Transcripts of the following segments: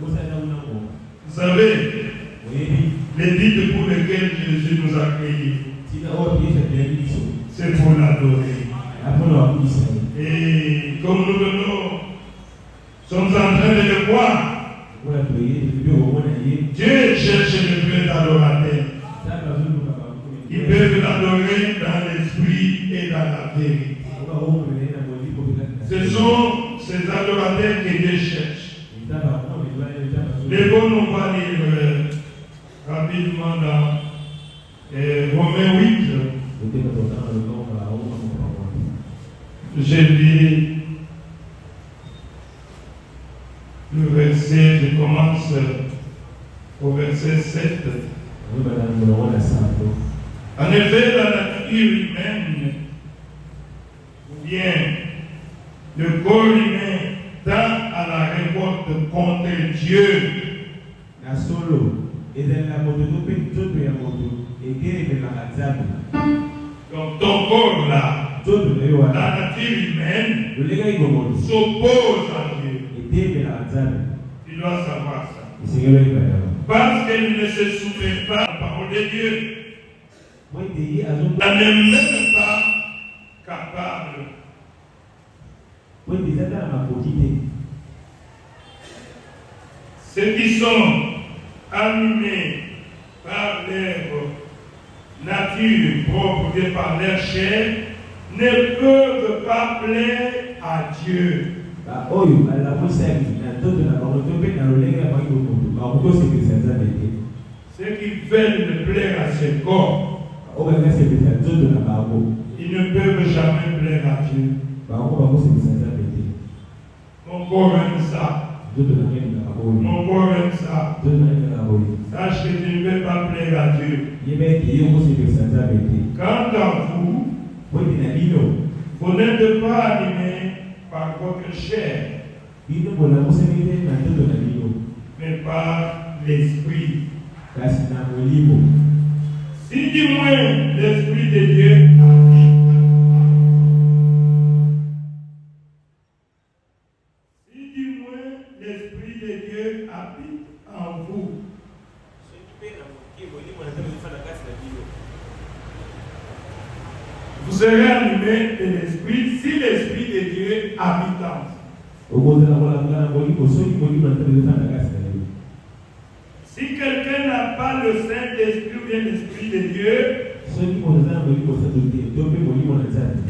Vous savez, les titres pour lesquels Jésus nous a créés, c'est pour l'adorer. Et comme nous sommes en train de le voir, Dieu cherche le vrai adorateur. Ils peuvent l'adorer dans l'esprit et dans la vérité. Ce sont ces adorateurs que Dieu cherche. Les bons, on va lire rapidement dans Romains 8. J'ai lu le verset, je commence au verset 7. En effet, la nature humaine, ou bien le corps humain, tend à la révolte contre Dieu. Donc ton corps là, la nature humaine s'oppose à Dieu. Tu dois savoir ça. Parce qu'elle ne se soumет pas à la parole de Dieu. Elle n'est même pas capable. Ceux qui sont animés par leur nature propre et par leur chair ne peuvent pas plaire à Dieu. Ceux qui veulent plaire à ce corps, ils ne peuvent jamais plaire à Dieu. Mon corps aime ça. Mon corps aime ça. Sache que tu ne peux pas plaire à Dieu. Quant à vous, vous n'êtes pas animés par votre chair, mais par l'esprit. Si du moins l'esprit de Dieu habite en vous. Vous serez animé de l'esprit si l'esprit de Dieu habite en vous. Si quelqu'un n'a pas le Saint-Esprit ou bien l'Esprit de Dieu,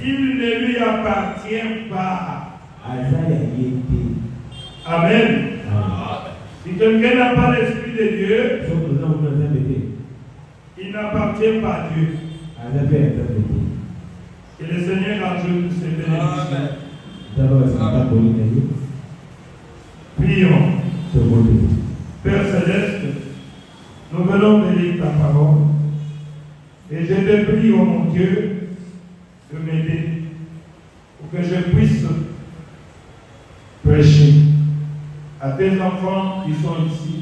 il ne lui appartient pas. Amen. Si quelqu'un n'a pas l'Esprit de Dieu, il n'appartient pas à Dieu. Que le Seigneur ajoute ses bénédictions. Prions. Père Céleste, nous venons bénir ta parole. Et je te prie, oh mon Dieu, de m'aider pour que je puisse prêcher à tes enfants qui sont ici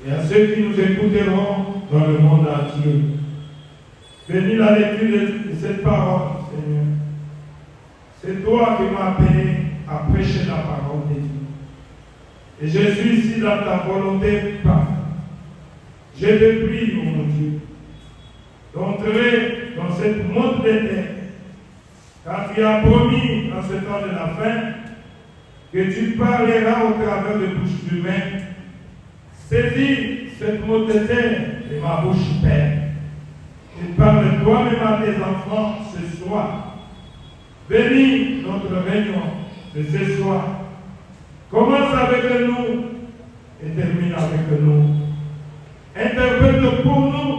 et à ceux qui nous écouteront dans le monde entier. Bénis la lecture de cette parole, Seigneur. C'est toi qui m'as appelé à prêcher la parole de Dieu. Et je suis ici dans ta volonté parfaite. Je te prie, oh mon Dieu, d'entrer dans cette monde d'éternel, car tu as promis dans ce temps de la fin que tu parleras au travers de bouches humaines. Saisis cette mot d'éternel de ma bouche, Père. Et parle toi-même à tes enfants ce soir. Bénis notre réunion de ce soir. Commence avec nous et termine avec nous. Interprète pour nous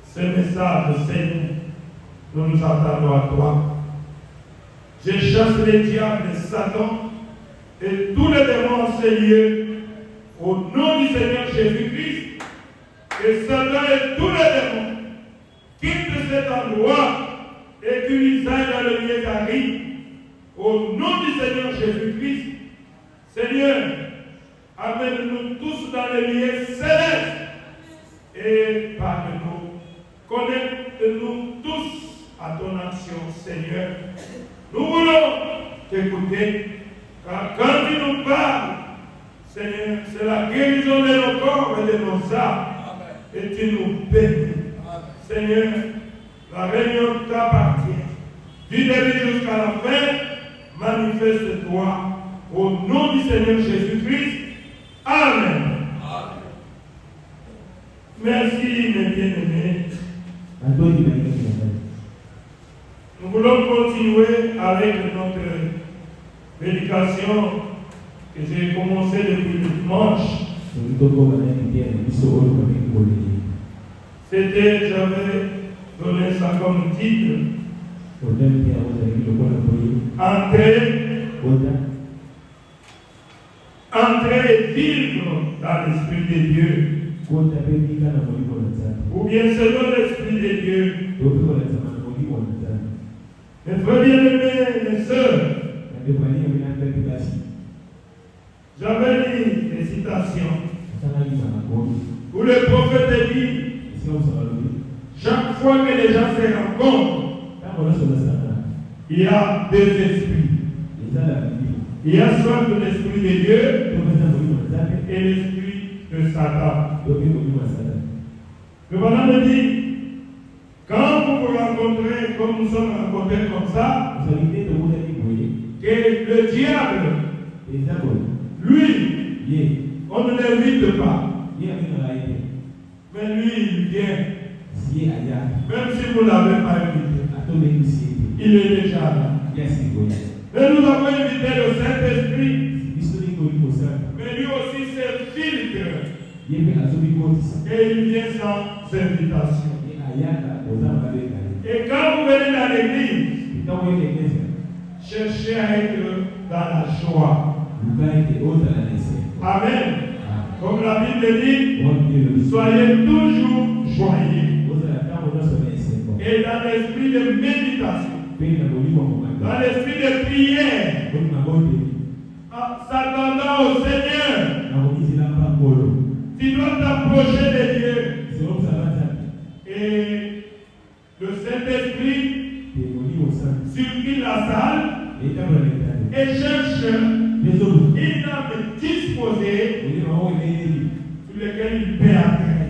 ce message, Seigneur. Nous nous attendons à toi. Je chasse les diables, Satan et tous les démons, Seigneur, au nom du Seigneur Jésus-Christ. Que Satan et tous les démons quittent cet endroit et qu'ils aillent dans le lieu d'Ari. Au nom du Seigneur Jésus-Christ. Seigneur, amène-nous tous dans le lieu céleste et parle-nous. Connecte-nous tous à ton action, Seigneur. Nous voulons t'écouter, car quand tu nous parles, de nos âmes et tu nous bénis. Seigneur, la réunion t'appartient. Du début jusqu'à la fin, manifeste-toi au nom du Seigneur Jésus-Christ. Amen. Merci, mes bien-aimés. Nous voulons continuer avec notre prédication que j'ai commencé depuis le dimanche. C'était, j'avais donné ça comme titre. Entrer et vivre dans l'Esprit de Dieu. Ou bien selon l'Esprit de Dieu. Mes frères bien-aimés, mes sœurs, j'avais lu des citations où le prophète dit, chaque fois que les gens se rencontrent, il y a deux esprits. Il y a soit l'esprit de Dieu et l'esprit de Satan. Le bonhomme me dit, quand vous vous rencontrez comme nous sommes rencontrés comme ça, que le diable, lui, on ne l'invite pas. Mais lui, il vient. Même si vous ne l'avez pas invité, il est déjà là. Mais nous avons invité le Saint-Esprit. Mais lui aussi c'est filtre. Et il vient sans invitation. Et quand vous venez dans l'église, cherchez à être dans la joie. Amen. Comme la Bible dit, soyez toujours joyeux. Et dans l'esprit de méditation, dans l'esprit de prière, s'attendant au Seigneur, tu dois t'approcher de Dieu. Et le Saint-Esprit circule la salle et cherche une âme disposée sur laquelle il peut entrer.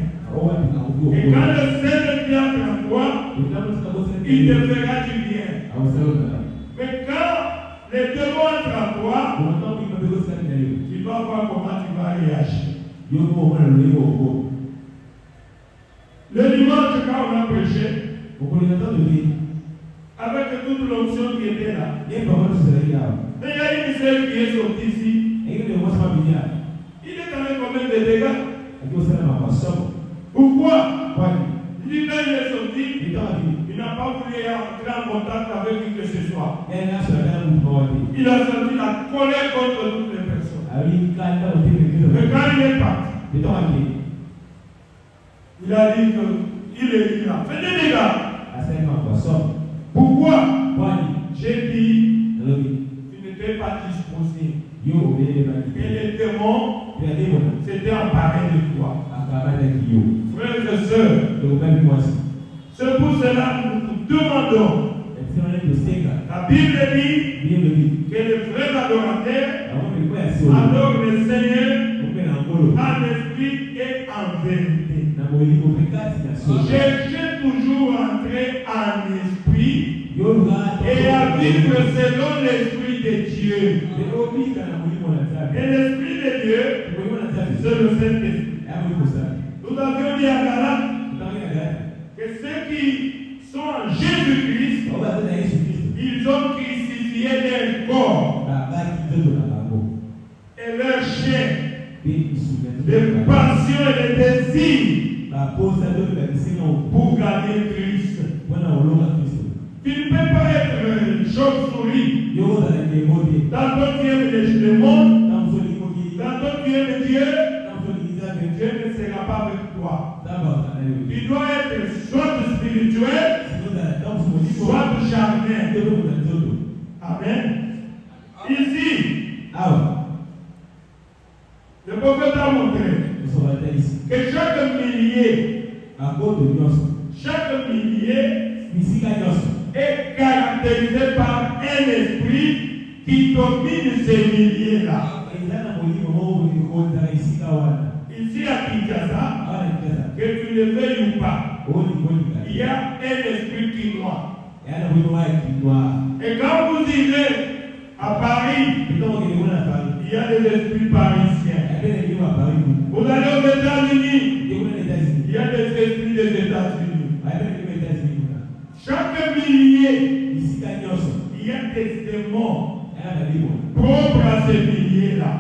Et quand le Saint-Esprit entre en toi, il te fera du bien. Mais quand les démons entrent en toi, tu vas voir comment tu vas réagir. Le dimanche, quand on a prêché, avec toute l'onction qui était là, mais il y a une sœur qui est sortie ici. Il est allé combien de dégâts? Pourquoi? Il dit quand il est sorti, il n'a pas voulu entrer en contact avec qui que ce soit. Il a senti la colère contre toutes les personnes. Mais quand il est parti, il a dit qu'il a fait des dégâts. Pourquoi? J'ai dit, tu n'étais pas disposé. Et les démons s'étaient emparés de toi. Frères et sœurs, c'est pour cela que nous nous demandons. La Bible dit que les vrais adorateurs adorent le Seigneur en esprit et en vérité. Cherchez toujours à entrer en esprit et à vivre selon l'esprit de Dieu. Et l'esprit de Dieu, c'est le Saint-Esprit. Nous avions dit à Galate que ceux qui sont en Jésus-Christ, ils ont crucifié leur corps et leur chair, les passions et les désirs pour gagner Christ. Tu ne peux pas être une chauve-souris. Tantôt tu aimes le monde, tantôt tu aimes Dieu, Dieu ne sera pas avec toi. Tu dois être soit spirituel, soit charnel. Amen. Ici, le prophète a montré que chaque millier est caractérisé par un esprit qui domine ces milliers-là. Ici à Kinshasa, que tu le veuilles ou pas, il y a un esprit quinois. Et quand vous irez à Paris, il y a des esprits parisiens. Vous allez aux États-Unis, il y a des esprits des États-Unis. Chaque millier, il y a des démons propres à ces milliers-là.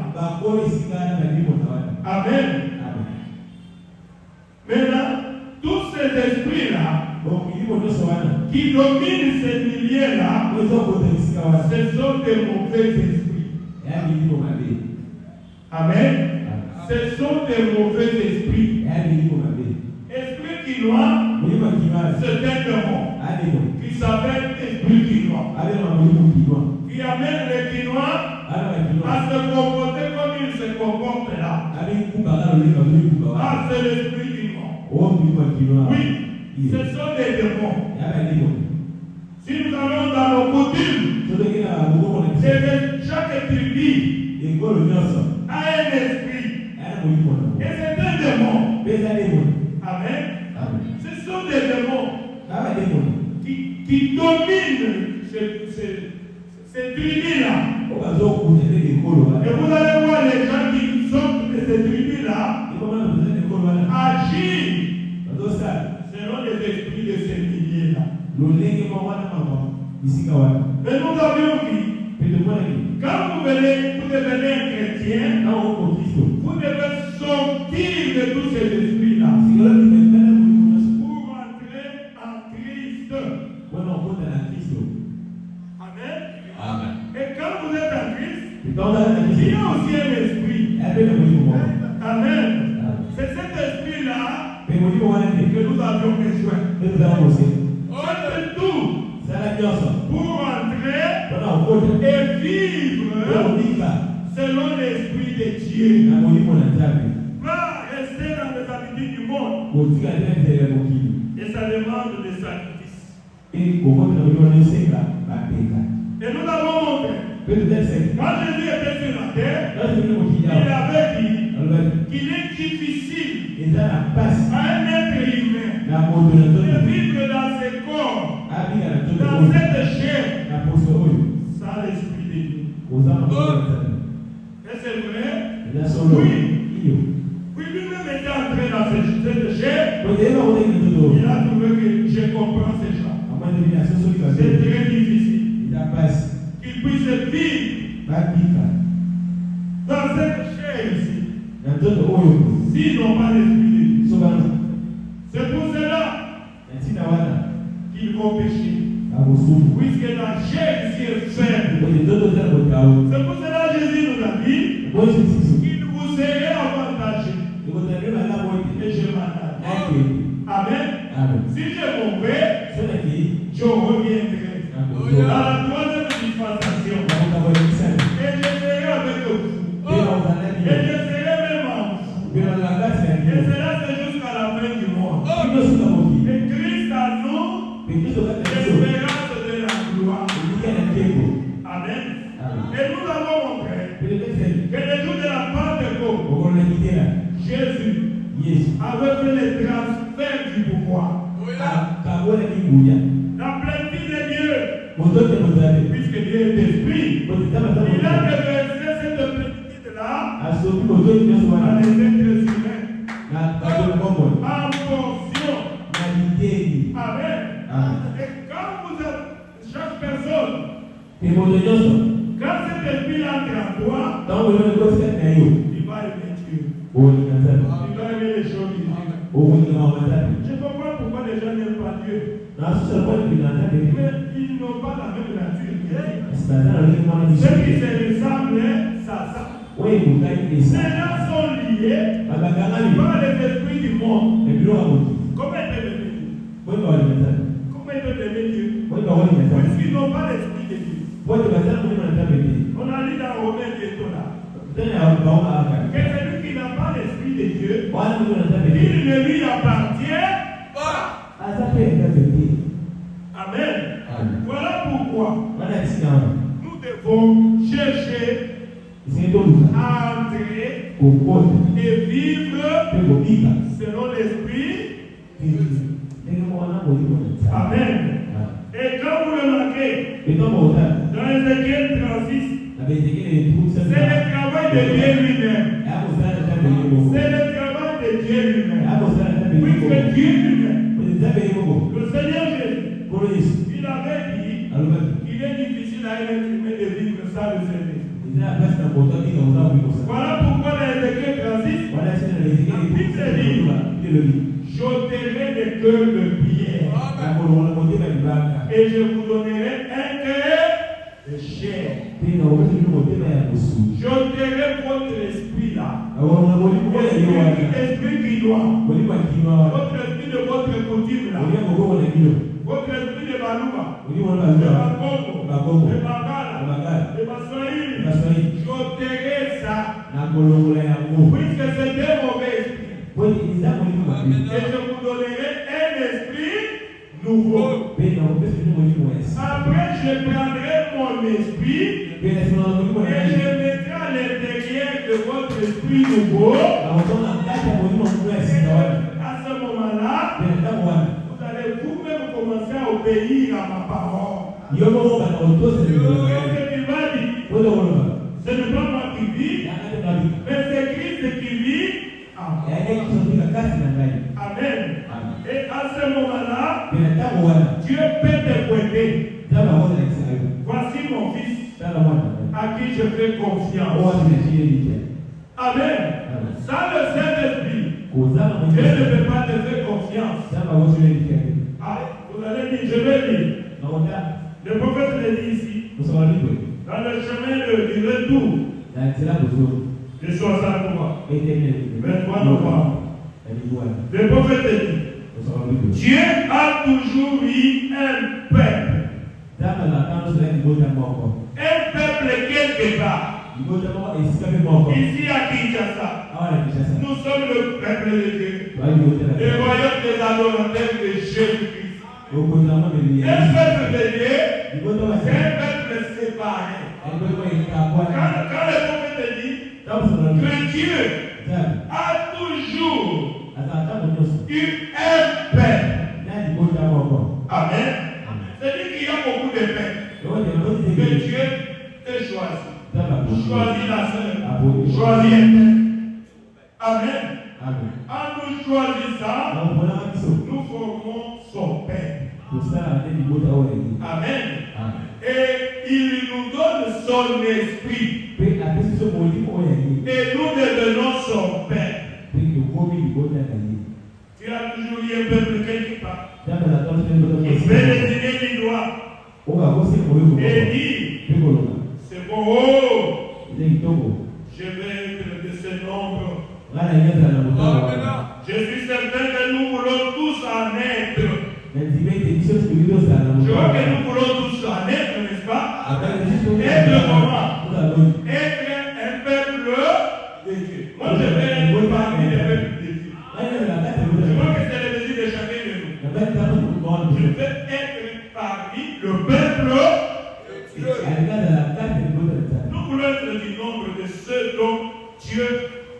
Amen. Maintenant, tous ces esprits-là qui dominent ces milliers-là, ce sont des mauvais esprits. Amen. Ce sont des mauvais esprits. Esprit quinois, c'est un démon qui s'appelle esprit quinois, qui amène les quinois à se comporter comme ils se comportent là. Ah, c'est l'esprit quinois. Oui, ce sont des démons. Si nous allons dans nos coutumes, chaque tribu a un esprit. Et c'est un démon. Amen. Ce sont des démons qui dominent ces tribus-là. Et vous allez voir les gens qui sont de ces tribus-là agir selon les esprits de ces milliers-là. Mais nous avions dit, quand vous devenez un chrétien, vous devez sortir de tous ces esprits-là pour entrer en Christ. Amen. Et quand vous êtes en Christ, il y a aussi un esprit. Amen. C'est cet esprit-là que nous avions besoin. Faites tout pour entrer et vivre selon l'esprit de Dieu. Pas rester dans les habitudes du monde. Et ça demande des sacrifices. Et nous avons montré. Quand Jésus était sur la terre, il avait dit qu'il est difficile à un être humain de vivre dans ses corps, dans cette chair, sans l'esprit de Dieu. Et c'est vrai? Oui. Oui, lui-même était entré dans cette chair. Il a trouvé que je comprends ces gens. C'est très difficile qu'il puisse vivre dans cette chair ici. S'ils n'ont pas l'esprit de Dieu. C'est pour cela qu'ils vont pécher. Puisque la chair ici est faible. C'est pour cela que Jésus nous a dit qu'il vous serait avantagé. Et je m'attends. Amen. Si je m'en vais, je reviendrai. Dans la troisième dispensation. Et je serai avec vous. Et je serai même en vous. Et cela c'est jusqu'à la fin du monde. Et Christ à nous, l'espérance de la gloire. Amen. Et nous avons montré que le jour de la Pentecôte, Jésus avait fait le transfert du pouvoir. La plénitude de Dieu, puisque Dieu est esprit, il a déversé cette plénitude-là à les êtres humains en portion. Amen. Et quand vous êtes chaque personne, quand cet esprit entre en toi, il va aimer Dieu. Il va aimer les choses divines. Je comprends pourquoi les gens n'aiment pas Dieu. Mais ils n'ont pas la même nature. Ceux qui se ressemblent, ça. Ces gens sont liés par les esprits du monde. Comment ils peuvent aimer Dieu? Comment ils peuvent aimer Dieu? Puisqu'ils n'ont pas l'esprit de Dieu. On a lu dans Romains bientôt là. Que celui qui n'a pas l'esprit de Dieu, il ne lui appartient pas. Amen. Voilà pourquoi nous devons chercher à entrer et vivre selon l'esprit. Amen. Et quand vous remarquez, dans Ézéchiel 36, c'est le travail de Dieu lui-même. C'est le travail de Dieu lui-même. Puisque Dieu lui-même, le Seigneur Jésus, il avait dit qu'il est difficile à un être humain de vivre sans le Seigneur. Voilà pourquoi dans Ézéchiel 36, il dit, j'ôterai des cœurs de pierre et je vous donnerai un cœur de chair. J'ôterai votre esprit là. Esprit qui doit. Votre esprit de votre coutume là. Votre esprit de Balouba, de Bakongo, de Bagala, de Baswaïli. J'ôterai ça. Puisque c'est un mauvais esprit. Et je vous donnerai un esprit nouveau. Après, je prendrai mon esprit et je mettrai à l'intérieur de votre esprit nouveau. Et à ce moment-là, vous allez vous-même commencer à obéir à ma parole. Ce que tu m'as dit, ce n'est pas moi qui vis, mais c'est Christ qui vit. Amen. Et à ce moment-là, Dieu peut te pointer. Voici mon fils à qui je fais confiance. Amen. Sans le Saint-Esprit, Dieu ne peut pas te faire confiance. Vous allez dire, je vais dire. Le prophète le dit ici, dans le chemin du retour de 63, 23 novembre. Le prophète dit, Dieu a toujours eu un peuple. Un peuple quelque part. Ici à Kinshasa, nous sommes le peuple de Dieu. Le royaume des adorateurs de Jésus-Christ. Un peuple de Dieu, c'est un peuple séparé. Quand le prophète dit que Dieu a toujours eu un peuple. Amen. C'est-à-dire qu'il y a beaucoup de peuples. Que Dieu te choisit. Choisis la sœur. Choisis un peuple. Amen. En nous choisissant, nous formons son peuple. Amen. Et il nous donne son esprit. Et nous devenons son peuple. Tu as toujours eu un peuple quelque part. Il fait les idées du doigt. Et dit, c'est bon, je vais être de ce nombre. Je suis certain que nous voulons tous en être. Je vois que nous voulons tous en être, n'est-ce pas? Être comment? Être un peuple de Dieu. Moi, je vais être parmi les peuples de Dieu. Je vois que c'est le désir de chacun de nous. Je veux être parmi le peuple de Dieu. Nous voulons être du nombre de ceux dont Dieu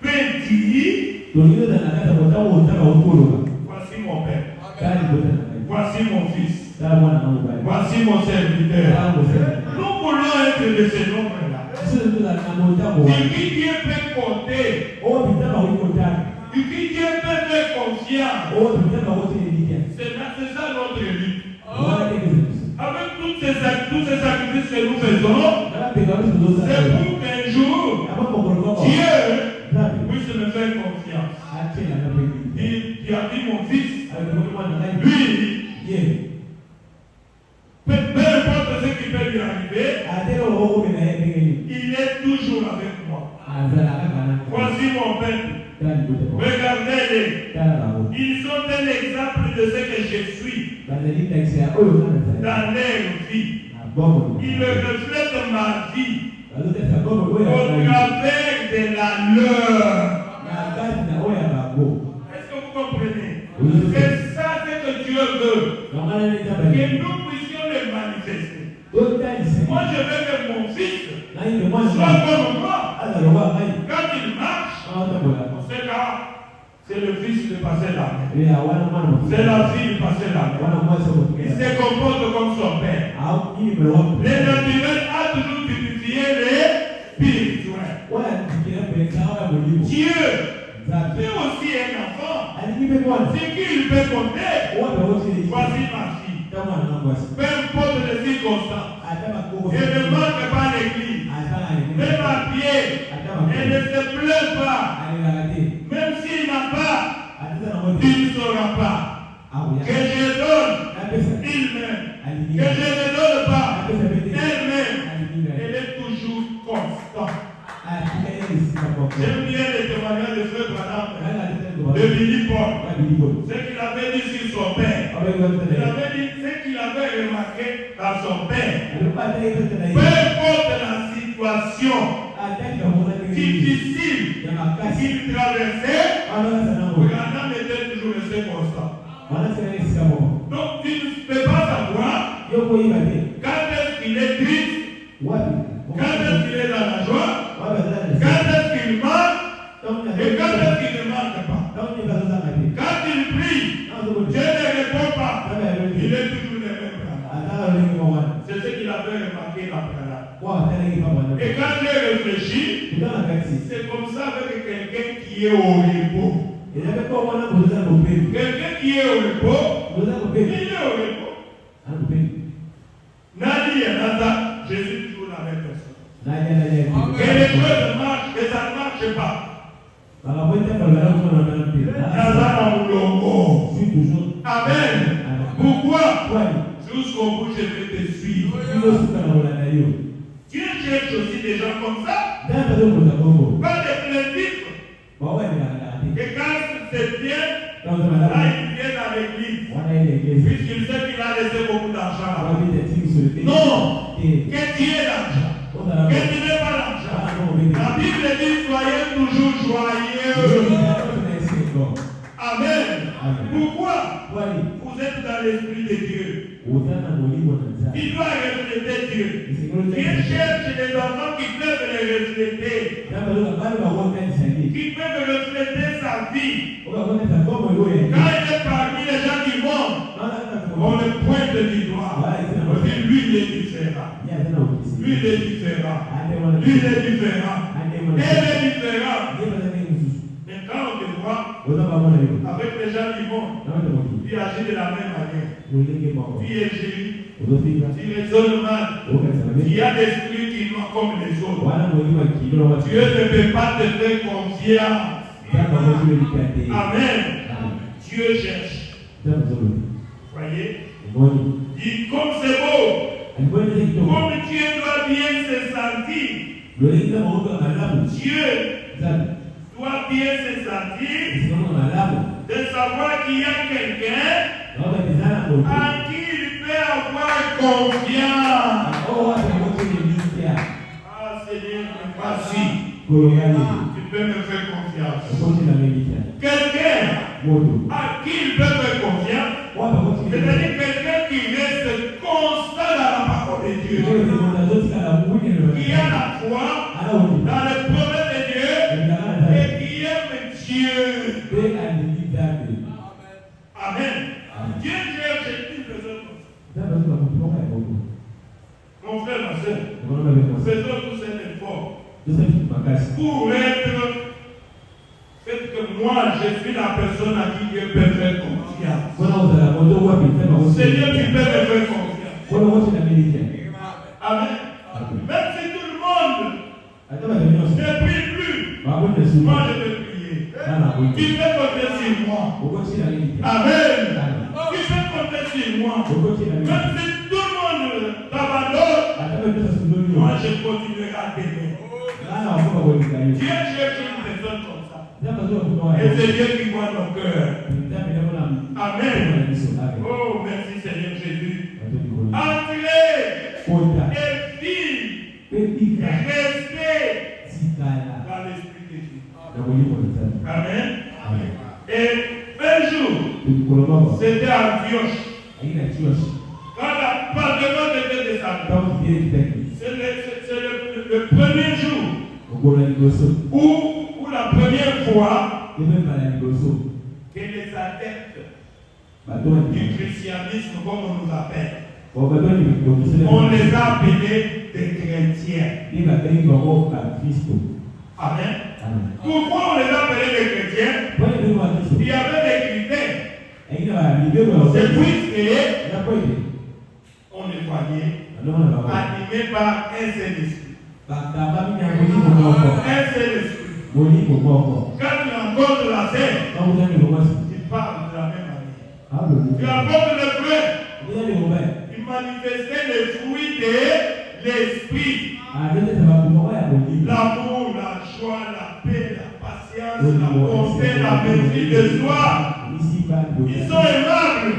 peut dire, voici mon père, voici mon fils, voici mon serviteur. Nous voulons être de ce nombre-là. Et qui Dieu peut compter, et qui Dieu peut faire confiance. C'est ça notre lutte. Avec tous ces sacrifices que nous faisons, c'est pour qu'un jour, Dieu puisse me faire confiance. Il a dit mon fils, lui, peu importe ce qui peut lui arriver, il est toujours avec moi. Voici mon peuple. Regardez-les. Ils sont un exemple de ce que je suis dans leur vie. Ils reflètent ma vie au travers de la leur. Est-ce que vous comprenez? C'est ça que Dieu veut. Que nous puissions le manifester. Moi, je veux que mon fils soit comme moi. Quand il marche, c'est le fils du pasteur Lamé. C'est la fille du pasteur Lamé. Il se comporte comme son père. Les naturels a toujours typifié les spirituels. Dieu fait aussi un enfant. C'est qu'il peut compter. Voici ma fille. Peu importe les circonstances. Elle ne manque pas l'église. Même à pied. Elle ne se plaît pas. Même s'il n'a pas, il ne saura pas. Que je donne, il m'aime. Que je ne donne pas, elle m'aime. Elle est toujours constante. J'aime bien les témoignages de Frère Branham, de Billy Paul. Ce qu'il avait dit sur son père. Il avait dit ce qu'il avait remarqué par son père. Peu importe la situation difficile qu'il traversait, Branham était toujours resté constant. Donc tu ne peux pas savoir quand est-ce qu'il est triste, quand est-ce qu'il est dans la joie, quand est-ce qu'il manque et quand est-ce qu'il ne manque pas. Quand il prie, Dieu ne répond pas. Il est toujours le même Branham. C'est ce qu'il avait remarqué dans Branham. Et quand j'ai réfléchi, c'est comme ça avec quelqu'un qui est au repos. Quelqu'un qui est au repos, il est au repos. Nadi et Nada, je suis toujours la même personne. Et les choses marchent, et ça ne marche pas. Nada Moulongo. Amen. Pourquoi? Jusqu'au bout, je vais te suivre. Dieu cherche aussi des gens comme ça. Pas des plaintifs. Et quand c'est bien, là il vient à l'église. Puisqu'il sait qu'il a laissé beaucoup d'argent. Non. Que Dieu ait l'argent. Que tu n'aies pas l'argent. La Bible dit soyez toujours joyeux. Amen. Pourquoi? Vous êtes dans l'esprit de Dieu. Il doit refléter Dieu. Dieu cherche des enfants qui peuvent les refléter. Qui peuvent refléter sa vie. Quand il est parmi les gens qui mentent, on le pointe du doigt. On dit lui il est différent. Lui il est différent. Lui il est différent. Elle est différente. Mais quand on te voit, avec les gens qui mentent, tu agis de la même manière. Tu es gêné. Tu raisonnes mal. Il y a des esprits qui sont comme les autres. Dieu ne peut pas te faire confiance. Amen. Dieu cherche. Voyez? Dit comme c'est beau. Comme Dieu doit bien se sentir. Dieu doit bien se sentir de savoir qu'il y a quelqu'un à qui il peut avoir confiance. Ah Seigneur, merci. Tu peux me faire confiance. Quelqu'un à qui il peut faire confiance, c'est-à-dire quelqu'un qui reste constant dans la parole de Dieu, qui a la foi dans les promesses de Dieu et qui aime Dieu. Amen. Dieu cherche une personne comme ça. Mon frère, ma soeur, faisons tous un effort pour être. Faites que moi, je suis la personne à qui Dieu peut faire confiance. Seigneur, tu peux me faire confiance. Amen. Même si tout le monde ne prie plus, moi je vais prier. Tu peux compter sur moi. Amen. Tu peux compter sur moi. Même si tout le monde t'abandonne, moi je continuerai à t'aimer. Dieu cherche une personne comme ça. Et c'est Dieu qui voit nos cœurs. Amen. Oh, merci Seigneur Jésus. Entrez et vivez et restez dans l'esprit de Dieu. Amen. Et un jour, c'était à Antioche. Quand l'appartement était descendu, c'est le premier jour où la première fois que les adeptes du christianisme, comme on nous appelle, on les a appelés des chrétiens. Amen. Pourquoi on les a appelés des chrétiens? Il y avait des critères. C'est puisque on les voyait animés par un seul esprit. Un seul esprit. Quand tu rencontres la terre, ils parlent de la même manière. Tu rencontres le frère, il manifestait les fruits de l'esprit. L'amour, la joie, la paix, la patience, la bonté, la maîtrise de soi. Ils sont aimables.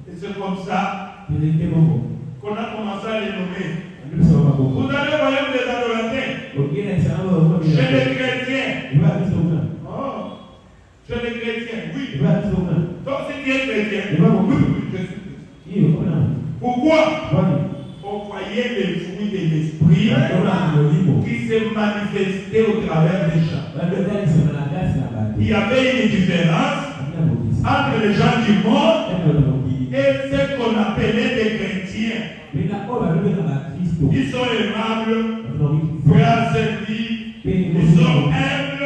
Et c'est comme ça qu'on a commencé à les nommer. Vous allez voir des adorateurs. Chez les chrétiens. Oh, chez les chrétiens, oui. Donc si tu es chrétien, pourquoi? On voyait les fruits de l'esprit qui se manifestaient au travers des gens. Il y avait une différence entre les gens du monde et ceux qu'on appelait des chrétiens. Ils sont aimables, prêts à servir, ils sont humbles,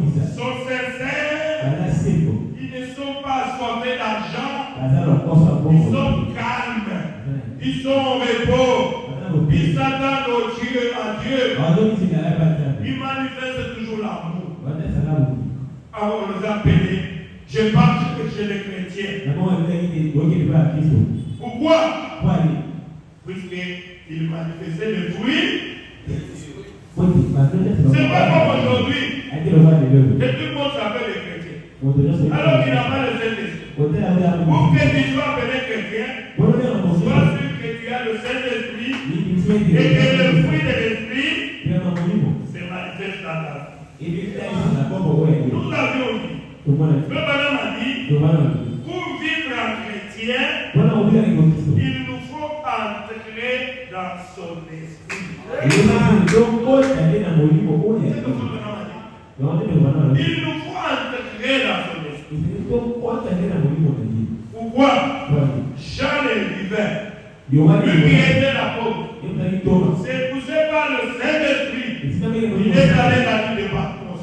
ils sont sincères, ils ne sont pas assoiffés d'argent, ils sont calmes, ils sont au repos, ils s'attendent au Dieu, à Dieu, ils manifestent toujours l'amour. Alors on les a appelés, je parle chez les chrétiens. Pourquoi? Puisqu'ils manifestaient les fruits. C'est pas comme aujourd'hui. Et tout le monde s'appelle les chrétiens. Alors qu'il n'a pas le Saint-Esprit. Pour que tu sois appelé chrétien, sois sûr que tu as le Saint-Esprit et que le fruit de l'Esprit se manifeste dans ta vie. Nous l'avions dit. Le bonhomme a dit, pour vivre en chrétien, il nous faut entrer dans son esprit. Il nous faut entrer dans son esprit. Pourquoi? Jean le divin, lui qui était l'apôtre, c'est poussé par le Saint-Esprit. Il est allé dans l'île de Patmos.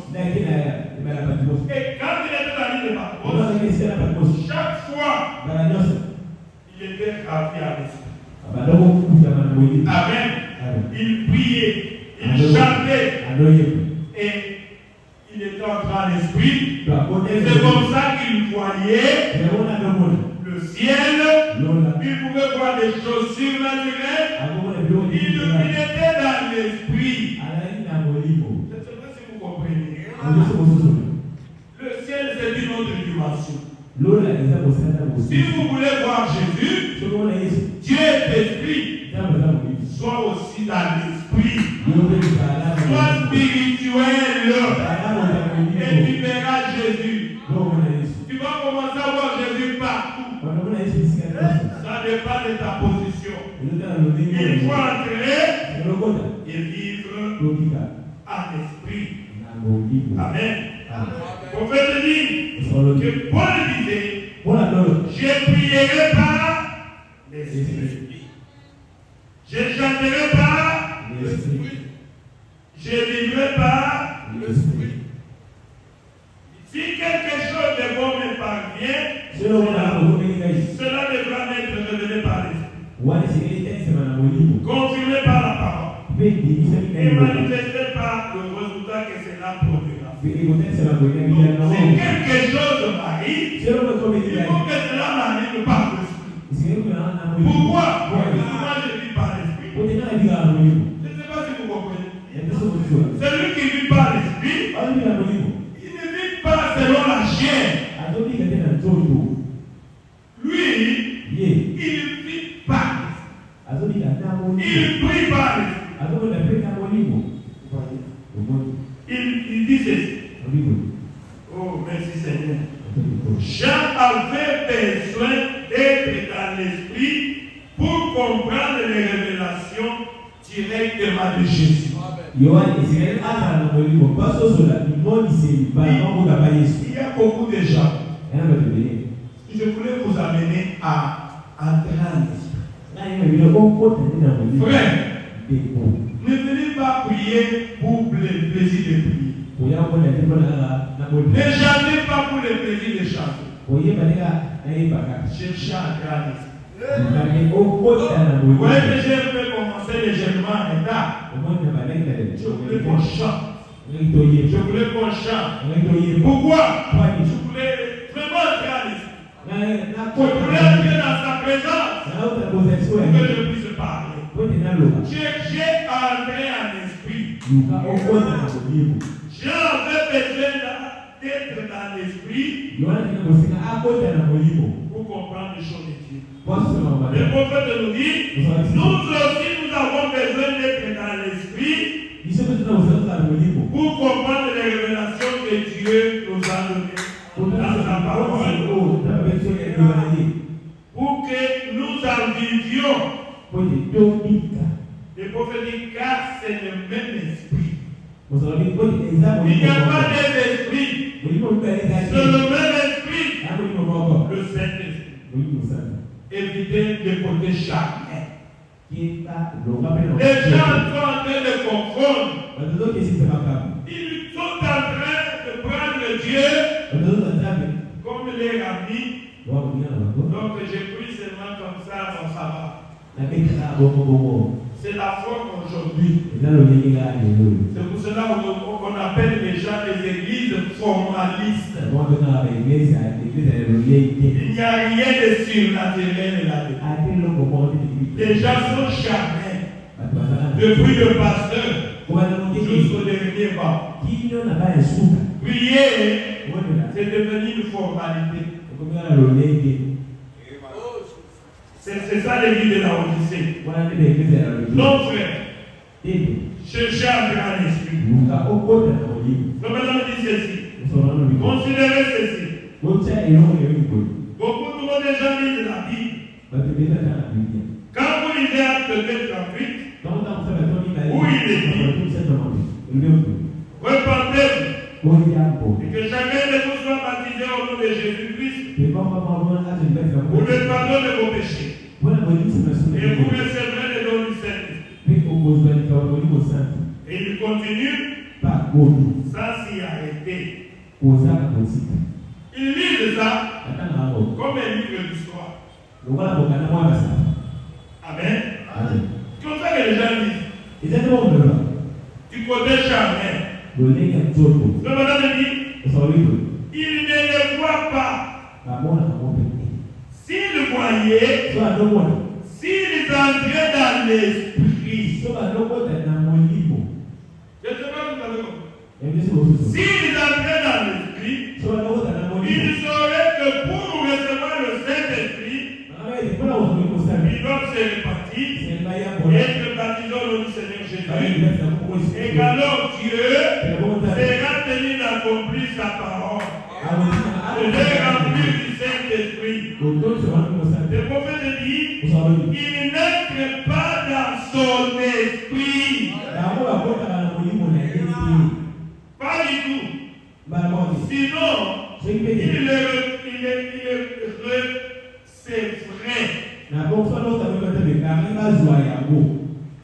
Et quand il était dans l'île de Patmos, chaque fois, il était ravi à l'esprit. Amen. Il priait, il chantait, et il était entré en esprit. Et c'est comme ça qu'il voyait le ciel. Il pouvait voir des choses surnaturelles. Il était dans l'esprit. Je ne sais pas si vous comprenez. Le ciel, c'est une autre dimension. Si vous voulez voir Jésus, Dieu est esprit. Sois aussi dans l'esprit. Sois spirituel. Et tu verras Jésus. Tu vas commencer à voir Jésus partout. Ça dépend de ta position. Il faut entrer et vivre en esprit. Amen. Le prophète dit que Paul disait, je prierai par l'esprit. Je chanterai par l'esprit. Je vivrai par l'esprit. Si quelque chose de bon me parvient, cela devra m'être révélé par l'esprit. Confirmé par la parole. Et manifesté par le résultat que cela produira. Si quelque chose m'arrive, il faut que cela m'arrive par l'esprit. Pourquoi? Parce que moi je vis par l'esprit. Je ne sais pas si vous comprenez. Celui qui vit par l'esprit, il ne vit pas selon la chair. Lui, il vit par l'esprit. Il prie par l'esprit. Il dit ceci. Oh, merci Seigneur. Jean avait besoin d'être dans l'esprit pour comprendre les révélations directement de Jésus. Il y a beaucoup de gens. Je voulais vous amener à entrer en esprit. Frère, ne venez pas prier pour le plaisir de prier. Ne chantez pas pour le plaisir de chanter. Cherchez à entrer en esprit. Vous voyez que j'ai fait commencer légèrement en état. Je voulais qu'on chante. Je voulais qu'on chante. Pourquoi? Je voulais vraiment entrer en esprit. Je voulais entrer dans sa présence pour que je puisse parler. J'ai entré en esprit. J'avais besoin d'être dans l'esprit pour comprendre les choses de Dieu. Le prophète nous dit, nous aussi nous avons besoin d'être dans l'esprit pour comprendre les révélations que Dieu nous a données dans sa parole, pour que nous en vivions. Le prophète dit, car c'est le même esprit. Il n'y a pas deux esprits, c'est le même esprit, le Saint-Esprit. Évitez de côté chacun. Les gens sont en train de confondre. Ils sont en train de prendre Dieu comme les amis. Donc j'ai pris seulement comme ça mon sabbat. C'est la forme aujourd'hui. C'est pour cela qu'on appelle les gens les églises formalistes. Il n'y a rien de surnaturel là-dedans. Les gens sont charmés. Depuis le pasteur jusqu'au dernier pas. Prier, c'est devenu une formalité. C'est ça l'église de la Odyssée. Non, frère. Cherchez à entrer en esprit. Le madame dit ceci. Considérez ceci. Beaucoup de gens lisent la Bible. Quand vous lisez Acte 2, 38, où il est dit, repentez-vous et que chacun de vous soit baptisé au nom de Jésus-Christ pour le pardon de vos péchés. Et vous recevrez le don du Saint-Esprit. Et il continue sans s'y arrêter. Il lit ça comme un livre d'histoire. Amen. C'est comme ça que les gens disent. Du côté charnel. Le madame dit, il ne le voit pas. S'il voyait, s'il entrait dans l'esprit, je ne sais pas si vous avez compris. S'il entrait dans l'esprit, il saurait que pour recevoir le Saint-Esprit, ils doivent se répartir et être baptisés au nom du Seigneur Jésus. Et qu'alors Dieu sera tenu d'accomplir sa parole. De les remplir du Saint-Esprit. Le prophète dit, il n'entre pas dans son esprit. Pas du tout. Sinon, c'est vrai.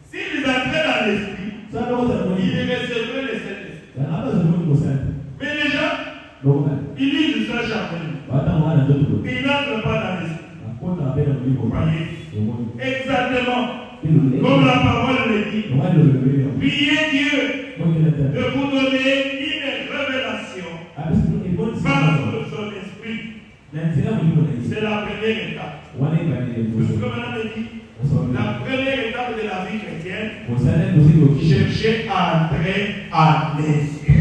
S'ils entraient dans l'esprit, ils recevraient le Saint-Esprit. Mais les gens, ils lisent ça jamais. Ils n'entrent pas dans l'esprit. Vous voyez? Exactement. Comme la parole le dit. Priez Dieu de vous donner une révélation par son esprit. C'est la première étape. Parce que maintenant il dit, la première étape de la vie chrétienne, chercher à entrer en l'esprit.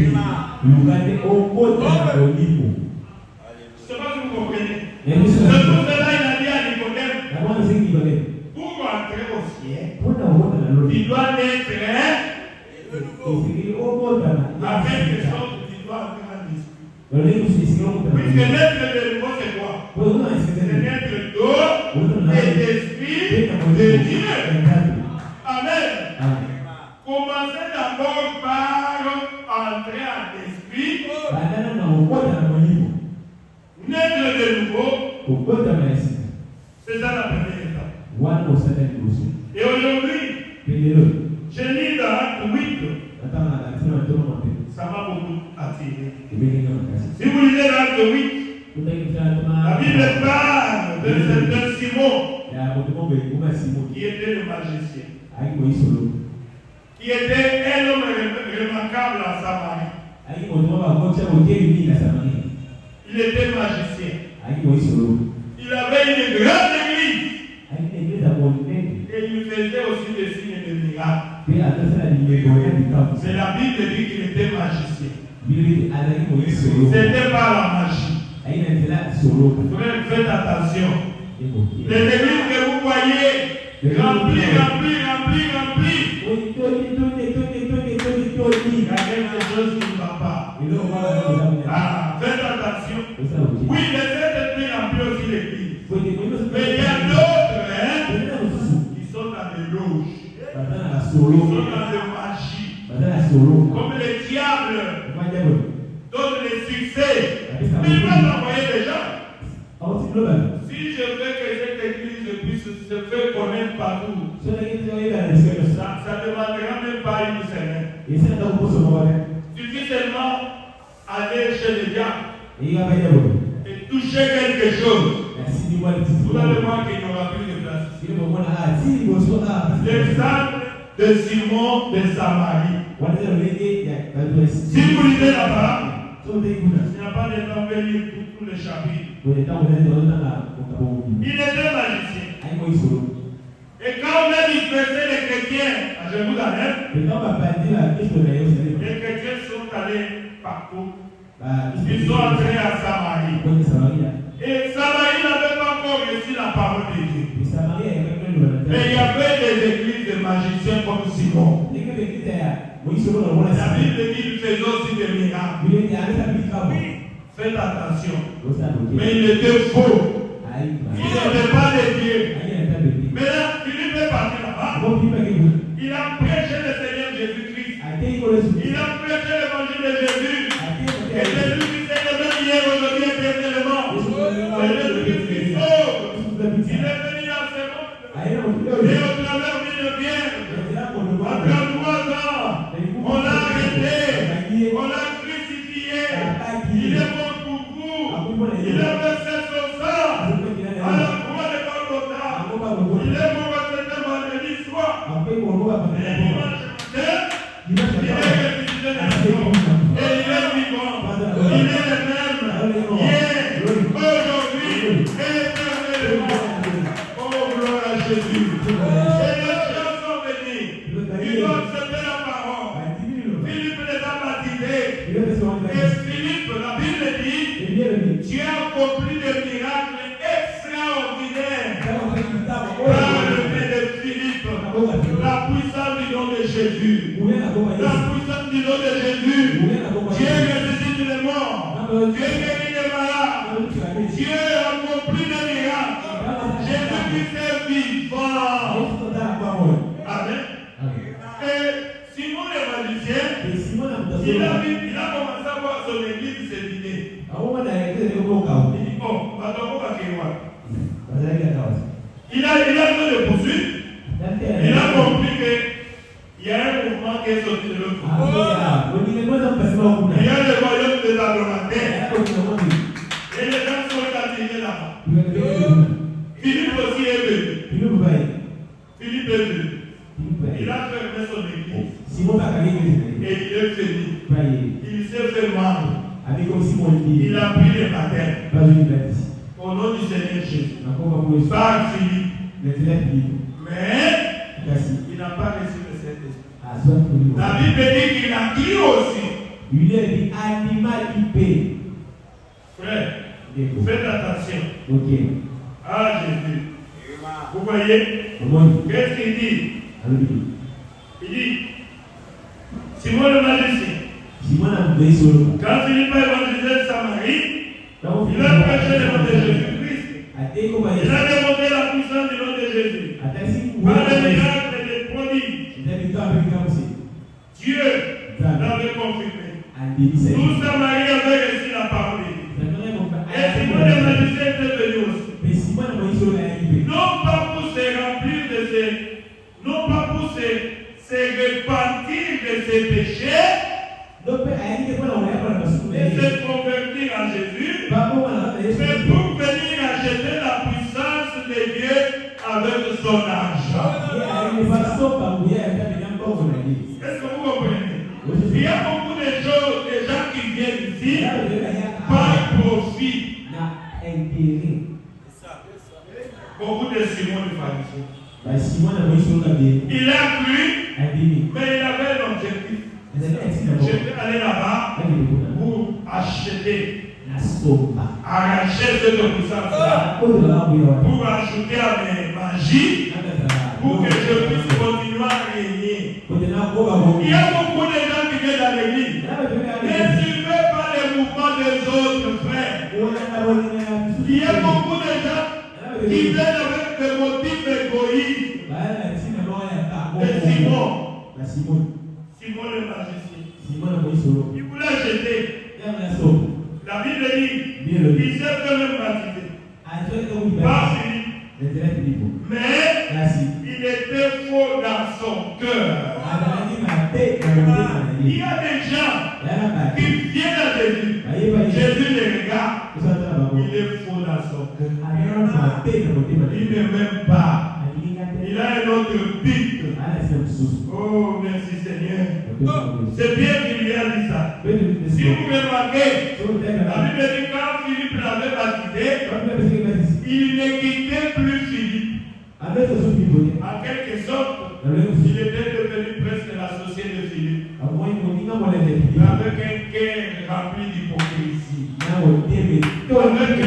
Je ne sais pas si vous comprenez. C'est pour cela il a dit à Nicodème, pour entrer au ciel, il doit naître avec les choses qu'il doit entrer en l'esprit. Puisque naître de nouveau c'est quoi? C'est naître d'eau et d'esprit de Dieu. Amen. Commencez d'abord l'esprit, naître de nouveau, c'est ça la première étape. Et aujourd'hui, je lis dans Acte 8, ça m'a beaucoup attiré. Si vous lisez dans Acte 8, la Bible parle de Simon, qui était le magicien, qui était un homme remarquable en Samarie. Il était magicien. Il avait une grande église. Et il faisait aussi des signes de miracles. C'est la Bible dit qu'il était magicien. C'était pas la magie. Faites attention. Les églises que vous voyez remplies. Il y a quelque chose qui ne va pas. Faites attention. Oui, les esprits remplissent aussi l'église. Mais il y a d'autres qui sont dans les loges. Qui sont dans la magie. Comme les diables donnent les succès. Mais il va t'envoyer des gens. Si je veux que cette église puisse se faire connaître partout, ça ne demandera même pas une semaine. Il suffit seulement aller chez les diables et toucher quelque chose. Vous allez voir qu'il n'y aura plus de place. L'exemple de Simon de Samarie. Si vous lisez la parole, il n'y a pas de temps de lire tous les chapitres. Il était magicien. Et quand on a dispersé les chrétiens à Jérusalem, les chrétiens sont allés partout. Ils sont entrés à Samarie. Et Samarie n'avait pas encore reçu la parole de Dieu. Mais il y avait des églises de magiciens comme Simon. La Bible dit qu'il faisait aussi des miracles. Faites attention. Mais il était faux. Il n'était pas de Dieu. Mais là, Philippe est parti là-bas. Il a prêché le Seigneur Jésus-Christ. Il a prêché l'évangile de Jésus. Et Jésus qui s'est le même hier, aujourd'hui, éternellement. C'est Jésus qui sauve. Il est venu dans ce monde. Et au travers d'une vierge, après 3 ans, on l'a arrêté. On l'a crucifié. Il est mort pour vous. Il a versé son sang à la croix de Golgotha. Il est mort à cette vendredi soir. Et dimanche matin, il est ressuscité de la mort. Et il est vivant. Il est le même hier, aujourd'hui, éternellement. Oh, gloire à Jésus. Et les gens sont venus. Ils ont accepté la parole. Philippe les a baptisés. Et Philippe, la Bible dit, tu as accompli des miracles extraordinaires par le nom de Philippe. La puissance du nom de Jésus. La puissance du nom de Jésus. Dieu ressuscite les morts. Dieu guérit les malades. Dieu accomplit des miracles. Jésus-Christ est vivant. Amen. Et Simon le magicien, il a commencé à voir son église se vider. Il dit, bon, il a fait le poursuite. Il a compris qu'il y a un mouvement qui est sorti de l'autre. Il y a le royaume des agromatères. Et les gens sont attirés là-bas. Philippe aussi est venu. Philippe est venu. Il a fermé son église. Et il est venu. Il s'est fait membre. Il a pris le baptême. Au nom du Seigneur Jésus. Par Philippe. Mais il n'a pas reçu le Saint-Esprit. La Bible dit qu'il a crié aussi. Frère, faites attention. Ah, Jésus. Vous voyez? Qu'est-ce qu'il dit? Il dit, Simon le magicien. Quand Philippe a évangélisé Samarie, il a prêché le nom de Jésus-Christ. Il a démontré la puissance du nom de Jésus. Par les miracles et les prodiges. Dieu l'avait confirmé. Tout Samarie avait reçu la parole de Dieu. Et Simon le magicien était venu aussi. Non pas pour se remplir de ses, non pas pour se repentir de ses péchés, et se convertir en Jésus, mais pour venir acheter la puissance de Dieu avec son argent. Est-ce que vous comprenez? Il y a beaucoup de choses, des gens qui viennent ici par profit. Beaucoup de Simon le Pharisien. Il a cru, mais il avait un objectif. Je vais aller là-bas pour acheter, arracher cette puissance-là, pour ajouter à mes magies, pour que je puisse continuer à régner. Il y a beaucoup de gens qui viennent à l'église. Ne suivez pas les mouvements des autres frères. Il y a beaucoup de gens qui viennent avec des motifs égoïstes. Et Simon le magicien. Il voulait acheter. La Bible dit, il s'est fait même baptiser. Pas Philippe. Mais il était faux dans son cœur. Il y a des gens qui viennent à Jésus. Jésus les regarde. Il est faux dans son cœur. Il ne m'aime pas. Il a un autre but. Oh, merci Seigneur. C'est bien qu'il lui a dit ça. Si vous remarquez, la Bible dit quand Philippe l'avait baptisé, il ne quittait plus Philippe. En quelque sorte, il était devenu presque l'associé de Philippe. Avec un cœur rempli d'hypocrisie. Avec un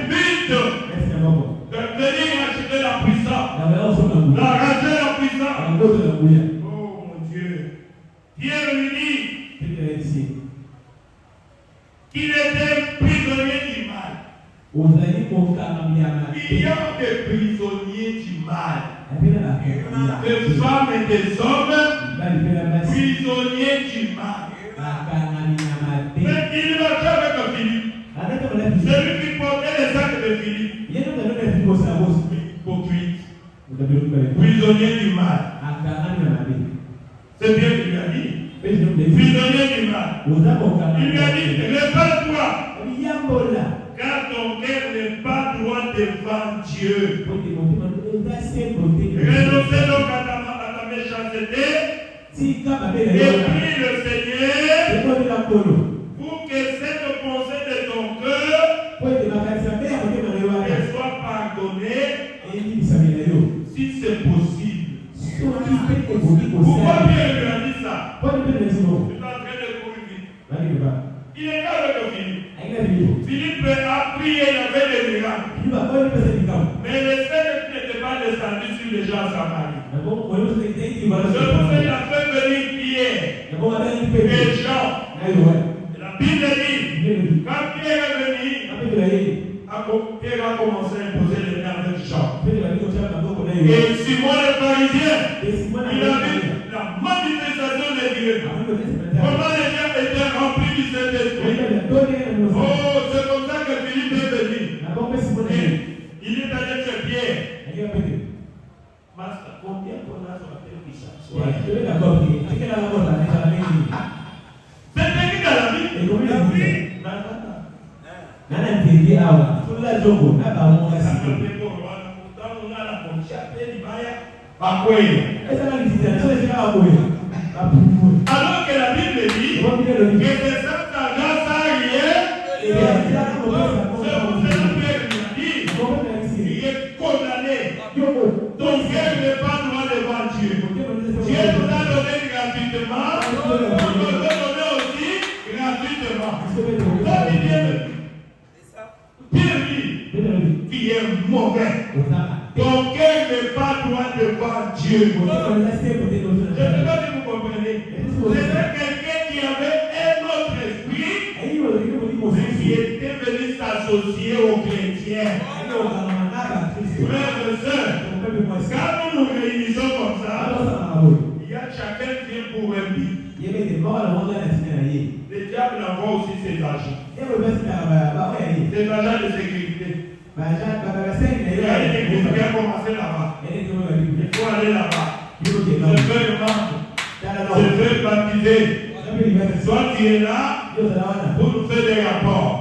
but de venir acheter la puissance. D'arracher la puissance. Oh mon Dieu. Pierre lui dit qu'il était prisonnier du mal. Il y a des prisonniers du mal. Des femmes et des hommes prisonniers du mal. Mais il marchait avec Philippe. Celui qui portait les sacs de Philippe. Hypocrite. Prisonnier du mal. C'est bien qu'il lui a dit. Prisonnier du mal. Il lui a dit, répands-toi. Car ton cœur n'est pas droit devant Dieu. Renoncez donc à ta méchanceté. Et prie le Seigneur pour que cette pensée de ton cœur soit pardonnée si c'est possible. Pourquoi Pierre lui a dit ça? Tu es en train de courir vite. Il est là avec Philippe. Philippe a prié, il avait des miracles. Mais le Seigneur n'était pas descendu sur les gens à Samarie. C'est pour ça qu'il a fait venir Pierre et Jean. La Bible dit, quand Pierre est venu, Pierre a commencé à imposer les mains avec Jean. Et Simon le Pharisien, il a vu la manifestation de Dieu. Comment les gens étaient remplis du Saint-Esprit. Oh, c'est comme ça que Philippe est venu. Il est allé chez Pierre. Master, combien qu'on a sur la puissance? C'est écrit dans la Bible. Alors que la Bible dit que c'est ça ta grâce à rien. C'est pour cela que Pierre lui a dit, il est condamné. Ton cœur n'est pas droit devant Dieu. Dieu nous a donné gratuitement, nous nous donne aussi gratuitement. Donc il vient Pierre dit, qui est mauvais. Ton cœur n'est pas droit devant Dieu. Je ne sais pas si vous comprenez. C'était quelqu'un qui avait un autre esprit, mais qui était venu s'associer aux chrétiens. Frères et sœurs, quand nous nous réunissons comme ça, il y a chacun qui vient pour un but. Les d'avoir aussi ses agents. Ses agents de sécurité. Il y a une église qui a commencé là-bas. Il faut aller là-bas. Je veux le membre. Je veux baptiser. Soit tu es là pour nous faire des rapports.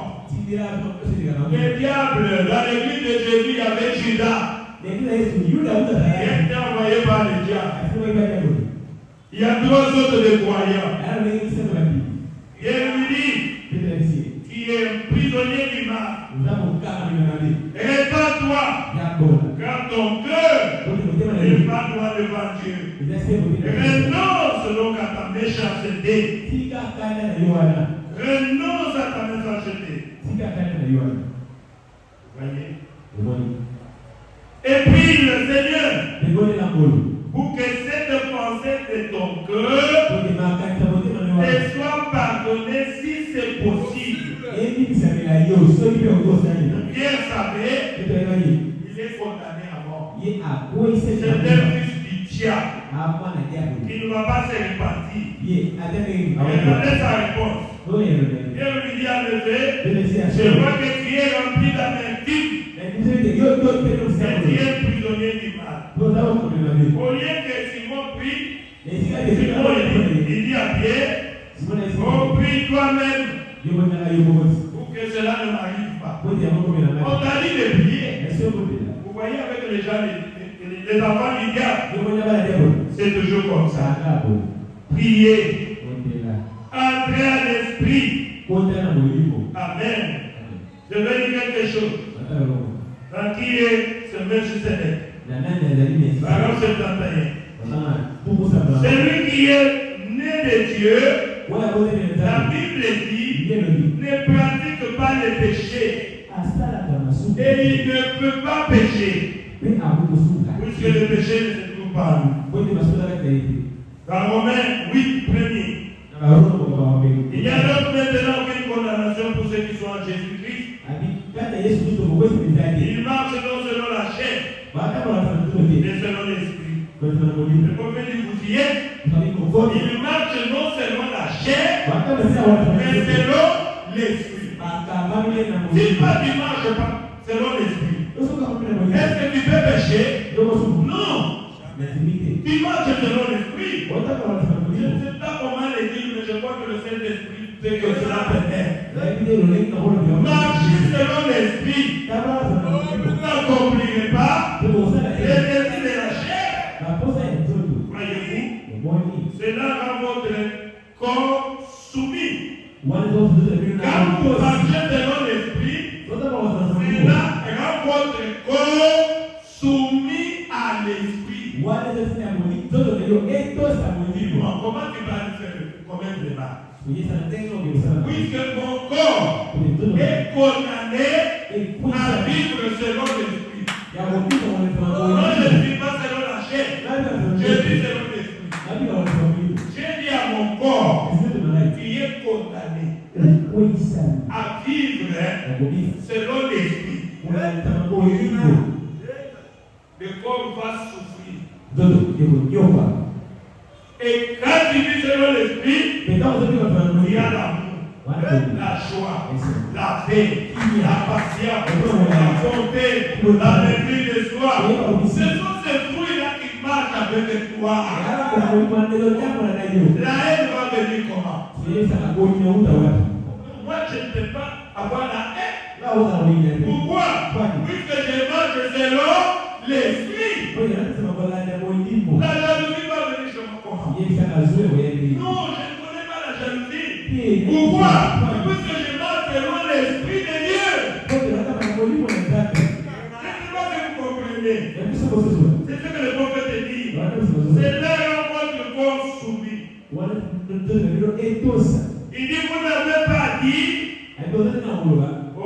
Le diable, dans l'église de Jésus, il y avait Judas. Il était envoyé par le diable. Il y a 3 autres de croyants. Et lui dit, qui est prisonnier du mal, répands-toi, car ton cœur n'est pas droit devant Dieu. Renonce donc à ta méchanceté. Renonce à ta méchanceté. Voyez? Et puis le Seigneur, pour que cette pensée de ton cœur te soit pardonnée si c'est possible. Pierre savait, il est condamné à mort. C'est un fils du diable qui ne va pas se repentir. Regardez sa réponse. Pierre lui dit en effet, je vois que tu es rempli d'amertume. Et tu es prisonnier du mal. Au lieu que Simon prie, Simon il dit à Pierre, oh prie toi-même pour que cela ne m'arrive pas. On t'a dit de prier. Vous voyez avec les gens, les enfants du diable, c'est toujours comme ça. Priez. Entrez à l'esprit. Amen. Je vais dire quelque chose. Dans qui est ce monsieur Sénèque? Parole 71. Celui qui est né de Dieu, la Bible dit, ne pratique pas les péchés. Et il ne peut pas pécher. Puisque le péché ne se trouve pas en nous. Dans Romains 8, 1er. Il y a donc maintenant aucune condamnation pour ceux qui sont en Jésus-Christ. Il marche non selon la chair, mais selon l'esprit. Le prophète dit, vous y êtes. Il marche non selon la chair, mais selon l'esprit. Si toi tu ne marches pas selon l'esprit, est-ce que tu peux pécher? Non. Tu marches selon l'esprit. Je ne sais pas comment le dire, mais je crois que le Saint-Esprit fait que cela permet. Marcher selon l'esprit. Vous n'accomplirez pas les désirs de la chair. Voyez-vous? Cela rend votre corps soumis. Quand vous marchez selon l'esprit, cela rend votre corps soumis à l'esprit. Comment tu vas le faire? Combien de débats? Puisque mon corps est condamné à vivre selon l'esprit. Moi, je ne vis pas selon la chair, je vis selon l'esprit. J'ai dit à mon corps qui est condamné à vivre selon l'esprit. Le corps va souffrir. Et quand tu vis selon l'esprit, il y a l'amour, la joie, la paix, la patience, la bonté, la maîtrise de soi. Ce sont ces fruits-là qui marchent avec toi. La haine va venir comment? Moi, je ne peux pas avoir la haine. Pourquoi? Puisque je marche selon l'esprit. La jalousie va venir chez moi comment? Non, je ne connais pas la jalousie. Pourquoi? Puisque je marche selon l'esprit de Dieu. Je ne sais pas si vous comprenez. C'est ce que le prophète dit. C'est là où votre corps soumis. Il dit, vous n'avez pas dit, oh,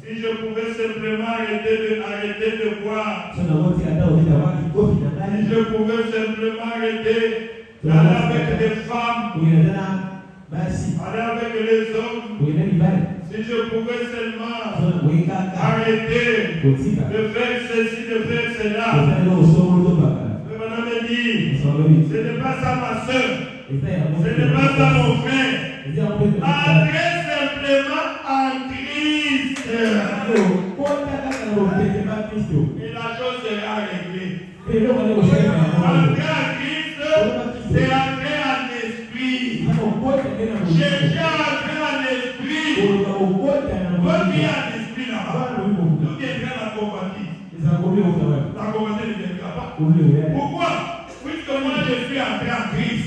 si je pouvais simplement arrêter de boire, si je pouvais simplement arrêter d'aller avec des femmes, aller avec les hommes, si je pouvais seulement arrêter de faire ceci, de faire cela. Mais madame dit, ce n'est pas ça ma soeur, ce n'est pas ça mon frère. Entrez simplement en Christ. Et la chose sera réglée. Entrer en Christ, c'est entrer en esprit. Chercher à entrer en esprit. Votre vie en esprit là-bas. Nous viendrons la convoitise. La convoitise ne viendra pas. Pourquoi? Puisque moi je suis entré en Christ.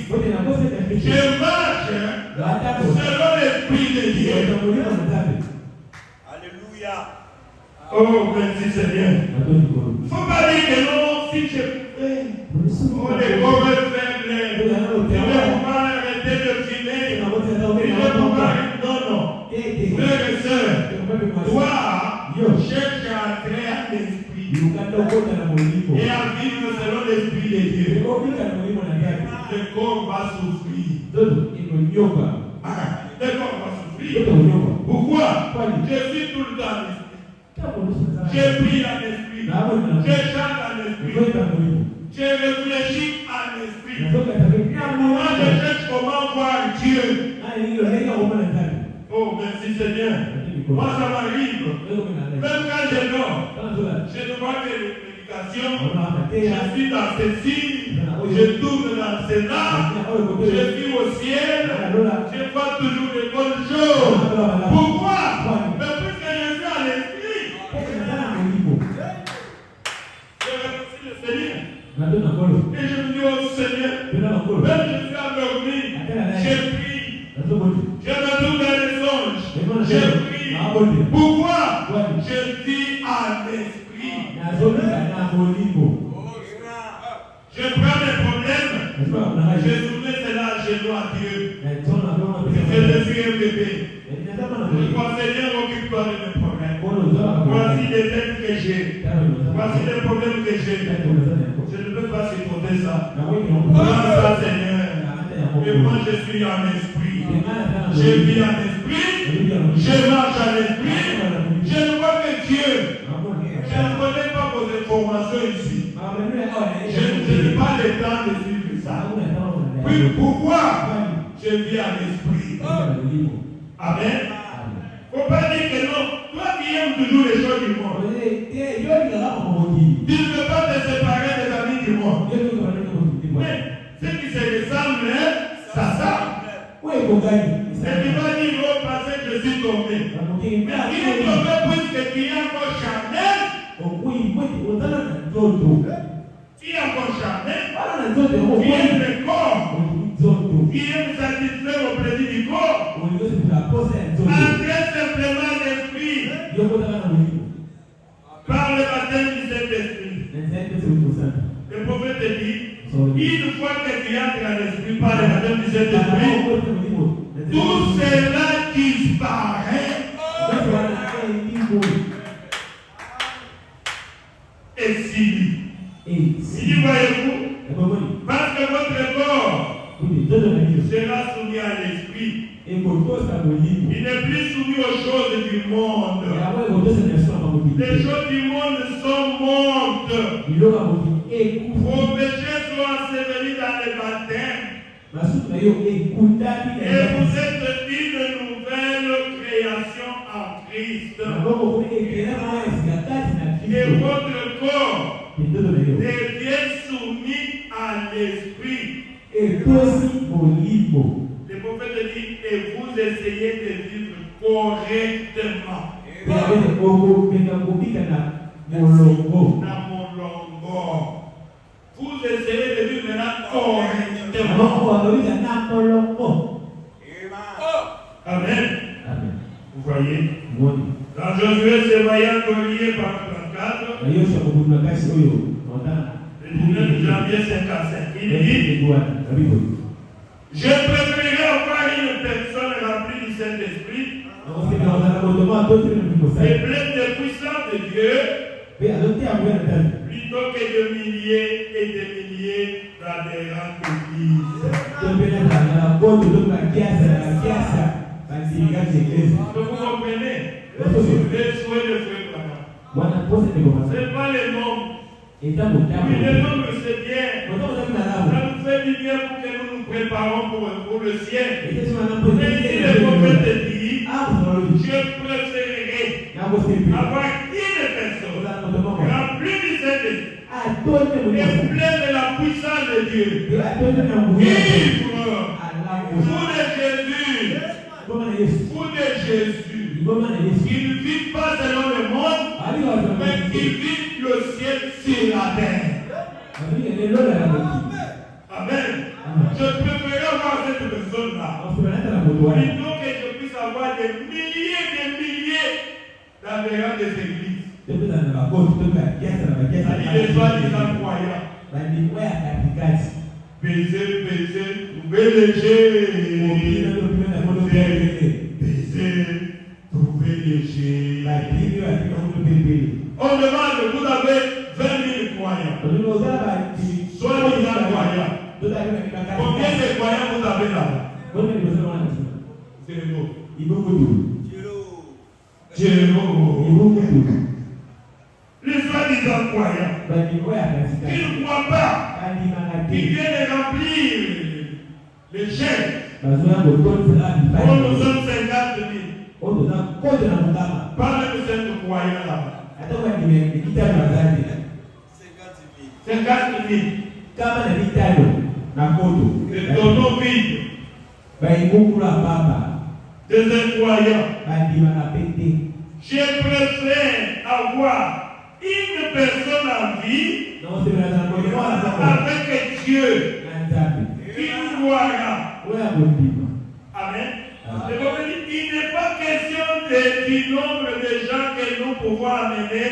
Je marche selon l'esprit de Dieu. Alléluia. Oh, merci Seigneur. Il ne faut pas dire que non, si je fais, oh, les corps faibles, je vais pouvoir arrêter de fumer, je vais pouvoir. Non, non. Frères et sœurs, toi, cherche à entrer en esprit et à vivre selon l'esprit de Dieu. Le corps va souffrir. Le corps va souffrir. Pourquoi? Je suis tout le temps en esprit. Je prie en esprit. Je chante en esprit. Je réfléchis en esprit. Moi, je cherche comment voir Dieu. Oh, merci Seigneur. Moi, ça m'arrive. Même quand je dors, je ne vois que les médications. Je suis dans ces signes. Je tourne dans ces arbres. Je suis au ciel. Je vois toujours de bonnes choses. Pourquoi? Mais puisque je suis à l'esprit. Je remercie le Seigneur. Et je me dis au Seigneur, même je suis endormi, je prie. Je me trouve dans les songes. Je prie. Pourquoi? Je dis en esprit. Je prends mes problèmes. Je soumets cela à genoux à Dieu. Je suis un bébé. Moi, Seigneur, occupe-toi de mes problèmes. Voici les têtes que j'ai. Voici les problèmes que j'ai. Je ne peux pas supporter ça. Prends ça, Seigneur. Et moi, je suis en esprit. Je vis en esprit. Je marche en esprit. Je ne vois que Dieu. Je ne connais pas vos informations ici. Je n'ai pas le temps de suivre ça. Puis pourquoi? Je vis en esprit. Amen. Il ne faut pas dire que non. Toi qui aimes toujours les choses du monde. Tu ne peux pas te séparer des amis du monde. Mais ceux qui se ressemblent, ça semble. Et tu vas dire, oh, parce que je suis tombé. Mais tu es tombé puisque tu es encore charnel. Tu es encore charnel. Tu aimes le corps. Tu aimes satisfaire au plaisir du corps. Entrez simplement l'esprit. Par le baptême du Saint-Esprit. Le prophète dit, une fois que tu entres en l'esprit par le baptême du Saint-Esprit, tout cela disparaît. Et si, voyez-vous, parce que votre corps sera soumis à l'esprit, il n'est plus soumis aux choses du monde. Les choses du monde sont mortes. Vos péchés sont ensevelis dans le baptême. Et vous êtes une nouvelle création en Christ. Et votre corps devient soumis à l'esprit. Le prophète dit, et vous essayez de vivre correctement. Vous essayez de vivre maintenant correctement. Amen. Vous voyez? Dans Josué, c'est voyant relié par 34. Le 19 janvier 55. Il dit, je préférerais avoir une personne remplie du Saint-Esprit et pleine de puissance de Dieu plutôt que de milliers et de milliers d'adhérents d'église. Vous comprenez? Le souhait de frère Branham. Ce n'est pas les noms Oui, le nombre c'est bien. Ça nous fait du bien pour que nous nous préparons pour le ciel. Mais si le prophète dit, je préférerais avoir une personne remplie du Saint-Esprit et pleine de la puissance de Dieu. Pour de Jésus, qui ne vit pas selon le monde, mais qui vit le ciel sur la terre. Amen. Je préfère avoir cette personne-là plutôt que je puisse avoir des milliers d'adhérents des églises. C'est-à-dire les soi-disant croyants. Baiser, trouver léger. Trouver léger. On demande, vous avez 20 000 croyants. Soi-disant croyants. Combien de croyants vous avez là? Zéro. Les soi-disant croyants qui ne croient pas, qui viennent remplir les chaînes. Oh, nous sommes 50 000. Pas même 5 croyants là. 50 000. De tonneaux vides. Des incroyants. Je préfère avoir une personne en vie avec Dieu qui nous voira. Amen. Il n'est pas question du nombre de gens que nous pouvons amener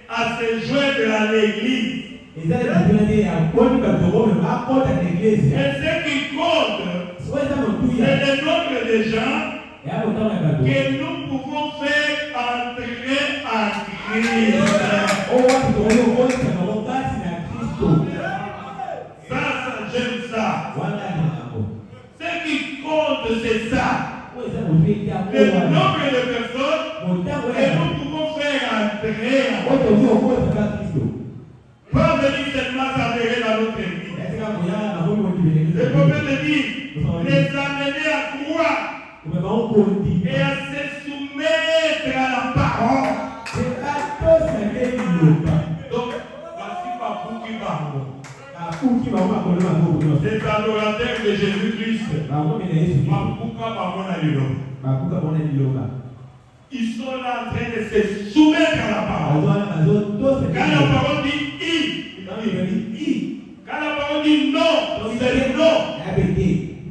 à se joindre à l'église. Et ce qui compte, c'est le nombre de gens que nous pouvons faire entrer en Christ. Ça, j'aime ça. Ce qui compte, c'est ça. Le nombre de personnes que nous pouvons faire entrer en Christ. Pas venir seulement s'adhérer dans notre église. Le prophète dit, les amener à croire et à se soumettre à la parole. Donc, voici Papou qui parle. Les adorateurs de Jésus-Christ. Ils sont là en train de se soumettre à la parole. Quand la parole dit quand la parole dit non, c'est non.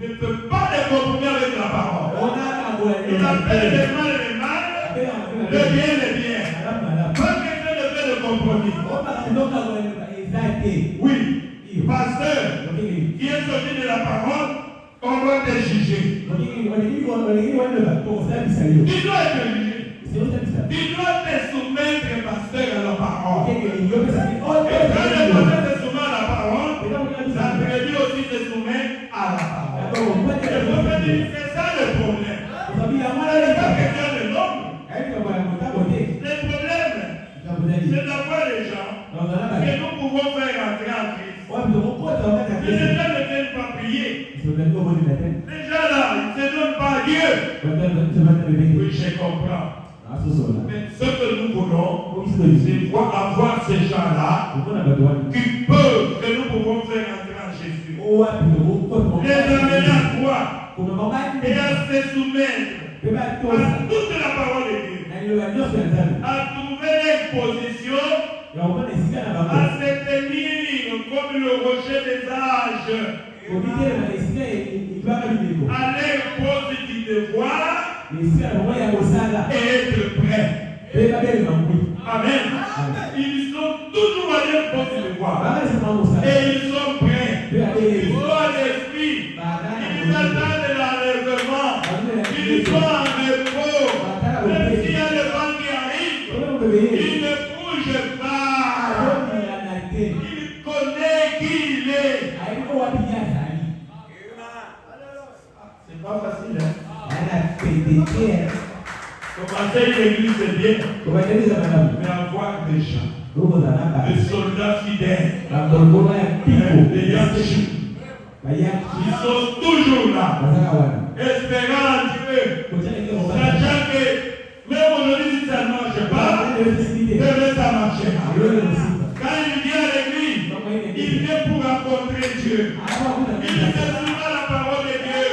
Ne peut pas les compromis avec la parole. Il appelle les mal les mal, le bien les bien. Pas quelqu'un ne fait de compromis. Oui, pasteur qui est sorti de la parole, on doit te juger. Tu dois être jugé. Tu dois te soumettre, pasteur, à la parole. Et quand le pasteur se soumet à la parole, ça prédit aussi se soumettre à la parole. Le prophète dit, c'est ça le problème. C'est pas question de l'homme. Le problème, c'est d'avoir les gens que nous pouvons faire entrer en Christ. Les gens ne viennent pas prier. Les gens là, ils ne se donnent pas à Dieu. Oui, je comprends. Mais ce que nous voulons, c'est avoir ces gens-là qui peuvent, que nous pouvons faire entrer en Jésus. Les amener à croire et à se soumettre à toute la parole de Dieu. À trouver les positions, à se tenir comme le rocher des âges. À leur poste du devoir. Et être prêts. Amen. Ils sont toujours à leur poste de devoir. Et ils sont prêts. Ils sont à l'esprit. Ils attendent l'enlèvement. Ils sont en repos. Même s'il y a le vent qui arrive, ils ne bougent pas. Il connaît qui il est. C'est pas facile, hein? Commencer une église, c'est bien. Mais avoir des gens Les soldats fidèles. Les Yachou. Ils sont toujours là. Espérant en Dieu. Sachant que même aujourd'hui, si ça ne marche pas, demain ça marchera. Quand il vient à l'église, il vient pour rencontrer Dieu. Il ne sait pas la parole de Dieu.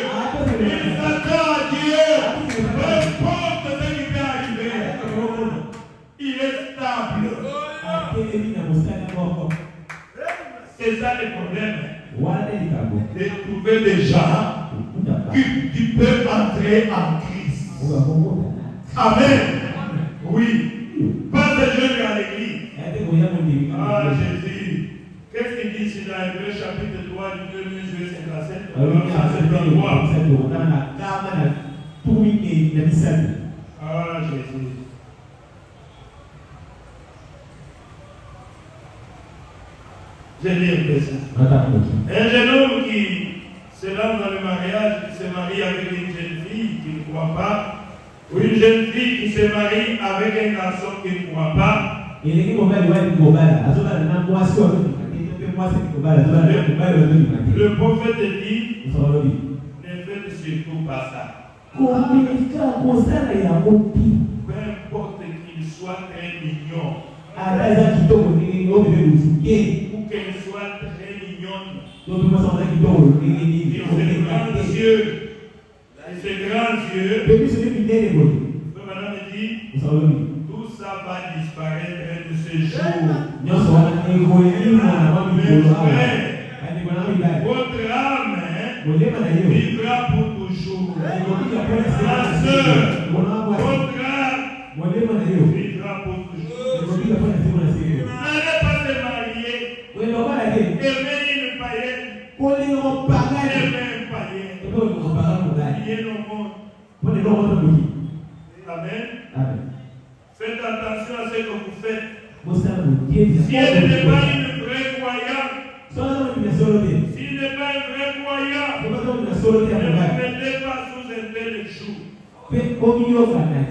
Il s'attend à Dieu. Peu importe ce qui peut arriver. Il est stable. C'est ça le problème. De trouver des gens qui peuvent entrer en Christ. Amen. Oui. Pas de jeunes à l'église. Ah, Jésus. Qu'est-ce qu'il dit ici dans Hébreux chapitre 3 du 2 juillet 57? Ah, Jésus. Je lis un peu ça. Un jeune homme qui se lance dans le mariage, qui se marie avec une jeune fille qui ne croit pas, ou une jeune fille qui se marie avec un garçon qui ne croit pas. Le prophète dit, ne faites surtout pas ça. Peu importe qu'il soit très mignon, ou qu'elle soit très mignonne, ces grands yeux, madame dit, tout ça va disparaître de ce jour. Votre âme vivra pour toujours. Ma soeur, votre âme vivra pour toujours. N'allez pas se marier. Aimez une païenne. Aimez un païen. Priez au monde. Amen. Faites attention à ce que vous faites. Si elle n'est pas une vraie croyante, s'il n'est pas un vrai croyant, ne vous mettez pas sous un tel joug.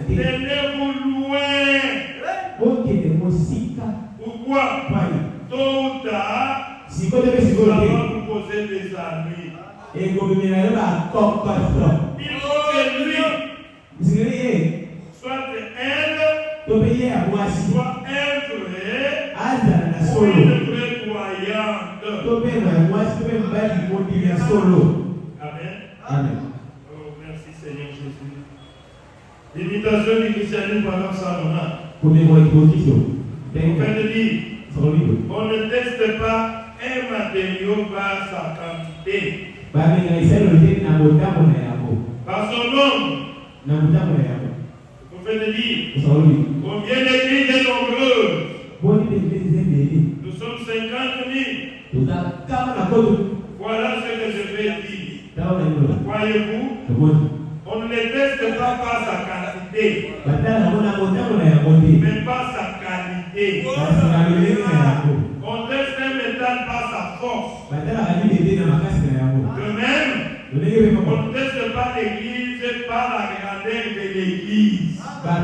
Tenez-vous loin. Pourquoi? Tôt ou tard, ça va vous poser des ennuis. Il faut que lui, soit elle, soit un vrai, ou une vraie croyante. Amen. Oh, merci Seigneur Jésus. L'imitation du christianisme pendant 100 ans. On fait dire, on ne teste pas un matériau par sa quantité. Par son nom. Vous faites dire, combien l'église est nombreuse? Nous sommes 50 000. Voilà ce que je vais dire. Voyez-vous, on ne les teste pas par sa quantité, mais par sa qualité. On teste un métal par sa force. De même, on ne teste pas l'église par la grandeur de l'église, par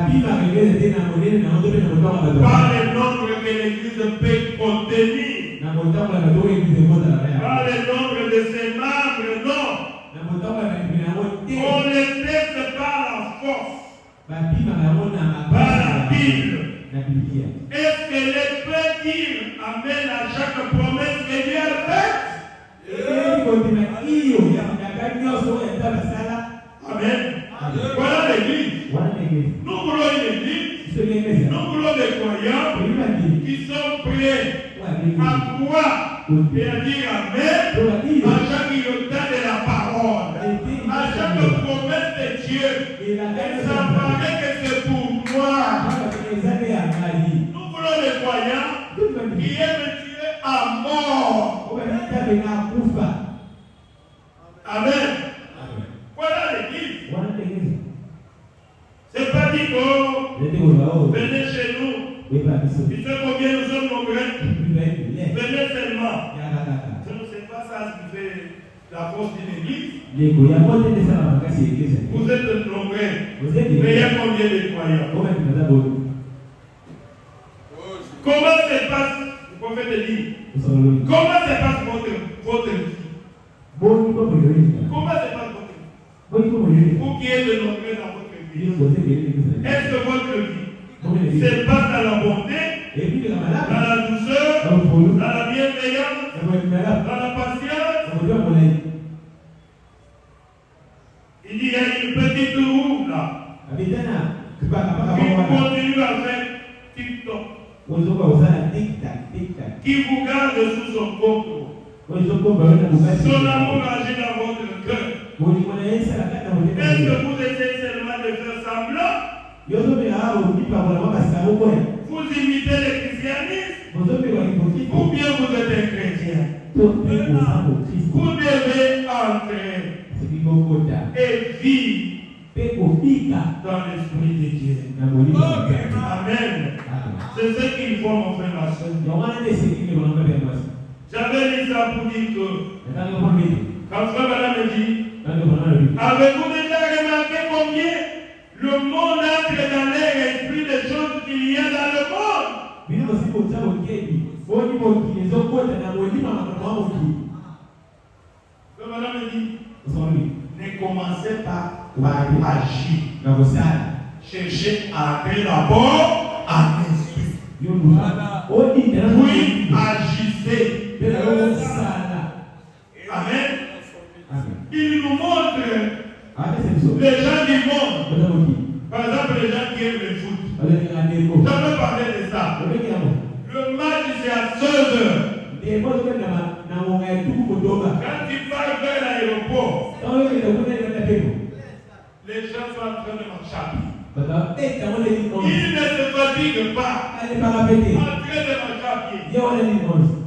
le nombre que l'église peut contenir, par le nombre de ses membres, non. On les teste par la force, par la Bible. Est-ce que les peut dire amen à chaque promesse que Dieu a faite? Amen. Voilà l'église. Nous voulons une église. Nous voulons des croyants qui sont prêts à croire et à dire amen à chaque iota de la parole, à chaque promesse de Dieu. Et ça paraît que c'est pour moi. Nous voulons des croyants qui aiment Dieu à mort. Amen. Voilà l'église. C'est pas dit que venez chez nous. Il fait combien nous sommes nombreux? Venez seulement. C'est pas ça qui fait la force d'une église. Vous êtes nombreux. Mais il y a combien de croyants? Comment se passe, le prophète dit, comment se passe votre vie? Comment se passe votre vie? Vous qui êtes nombreux dans votre vie, est-ce que votre vie se passe dans la bonté, dans la douceur, dans la bienveillance, dans la patience? Il y a une petite roue là qui continue à faire TikTok, qui vous garde sous son contrôle. Son amour agit dans votre cœur. Est-ce que vous essayez seulement de faire semblant? Vous imitez le christianisme? Ou bien vous êtes un chrétien? Vous devez entrer et vivre dans l'esprit de Dieu. Amen. C'est ce qu'il faut, mon frère, ma soeur. J'avais lu ça pour dire que quand frère Madame me dit, avez-vous déjà remarqué combien le monde entre dans l'air esprit des choses qu'il y a dans le monde? Frère Madame me dit, ne commencez pas par agir. Cherchez à créer d'abord un esprit. Puis agissez. Amen. Il nous montre les gens du monde. Par exemple, les gens qui aiment le foot. J'avais parlé de ça. Le match, c'est à 16h. Quand tu pars vers l'aéroport, les gens sont en train de marcher à pied. Ils ne se fatiguent pas en train de marcher à pied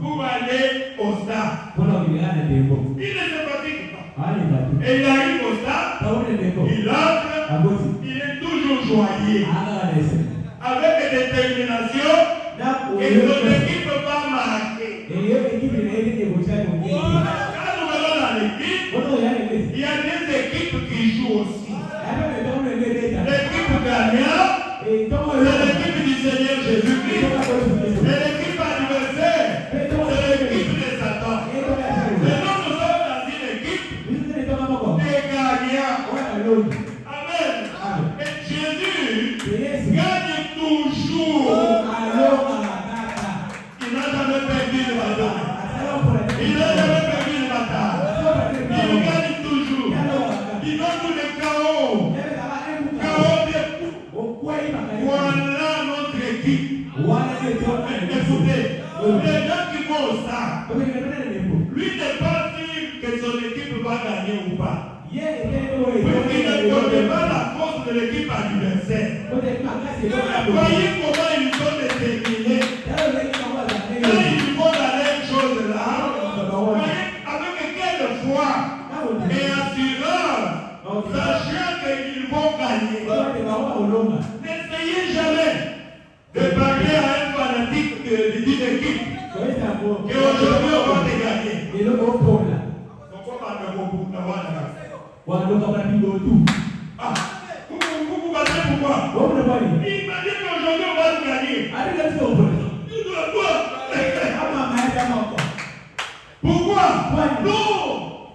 pour aller au stade. Ils ne se fatiguent pas. Et il arrive au stade, il entre, il est toujours joyeux, avec détermination, et son équipe va marquer. Quand nous allons dans l'équipe, il y a des équipes qui jouent aussi. L'équipe gagnante, c'est l'équipe du Seigneur Jésus-Christ. Et l'équipe adversaire, c'est l'équipe de Satan. Et nous sommes dans une équipe des gagnants. Amen. Et Jésus gagne toujours. Il n'a jamais perdu le bataille. Il n'a jamais perdu le bataille. Il gagne toujours. Il donne tous les chaos. Voilà notre équipe. Écoutez, les gens qui vont au stade, lui n'est pas sûr que son équipe va gagner ou pas. Il ne connaît pas la force de l'équipe adversaire. Voyez comment ils sont déterminés. Quand ils vont dans les choses là, voyez avec quelle foi et assurance, sachant qu'ils vont gagner. N'essayez jamais de parler à un fanatique d'une équipe et aujourd'hui on va te gagner. Ah, vous battez pourquoi? Il m'a dit qu'aujourd'hui on va te gagner. Tu dois quoi? Pourquoi? Non!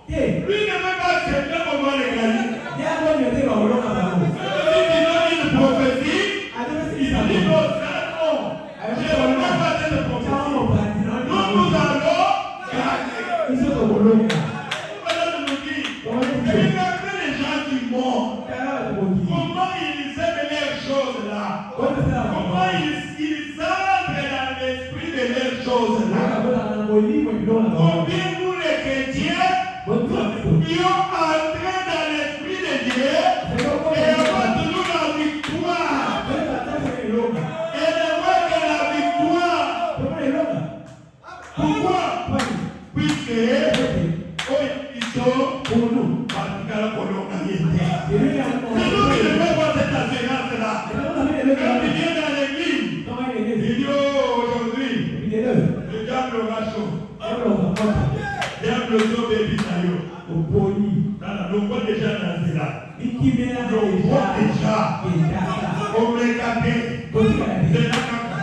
Lui ne veut pas accepter qu'on va les gagner. Une prophétie, il dit non, je ne veux pas passer de prophétie. Nous allons gagner. Madame nous dit, regardez les gens du monde, comment ils aiment les choses là, comment ils entrent dans l'esprit de les choses là. Combien nous les chrétiens, nous pouvions entrer dans l'esprit de Dieu et avoir toujours la victoire. Et ne voir que la victoire. Pourquoi? Puisque ils sont pour nous. C'est nous qui devons voir cette assurance-là. Quand il vient dans l'église, il dit aujourd'hui, le diable aura chaud. Le diable aura bébitaillot. Le voit déjà dans cela. Le voit déjà. On me capé. C'est la caca.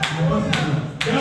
Quand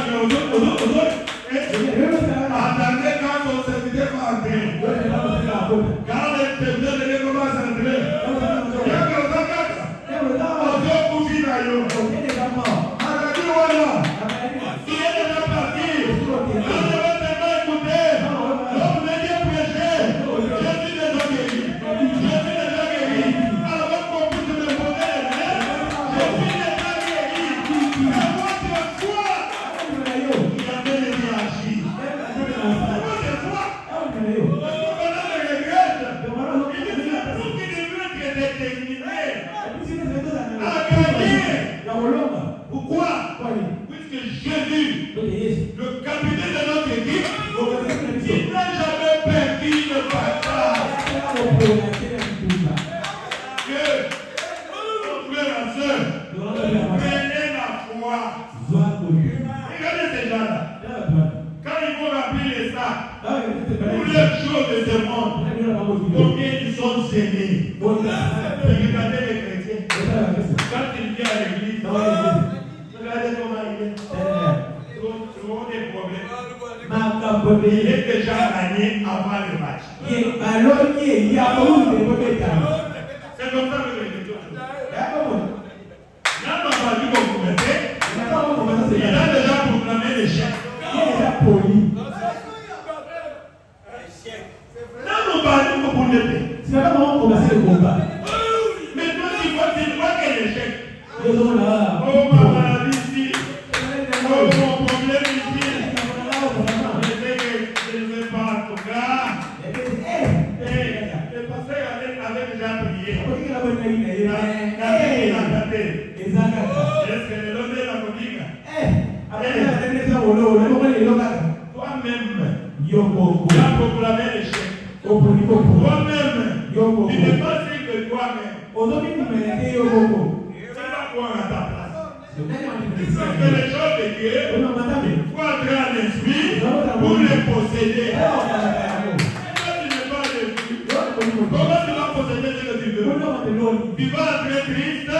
il est déjà gagné avant le match. C'est comme ça que je l'ai dit. Là, on va dire qu'on commettait. Il a déjà proclamé l'échec. Là, on va dire qu'on commettait. Mais toi, tu vois qu'il y a l'échec. Oh, ma maladie ici. Oh, mon problème ici. Je ne vais pas en tout cas. Le pasteur avait déjà prié. Est-ce que le nom de la conique? Toi-même, tu as proclamé l'échec. Toi-même, tu n'es pas sûr de toi-même. Tu vas voir à ta place. Parce que les choses de Dieu, il faut entrer en esprit pour les posséder. Comment tu vas posséder ce que tu veux? Tu vas entrer triste,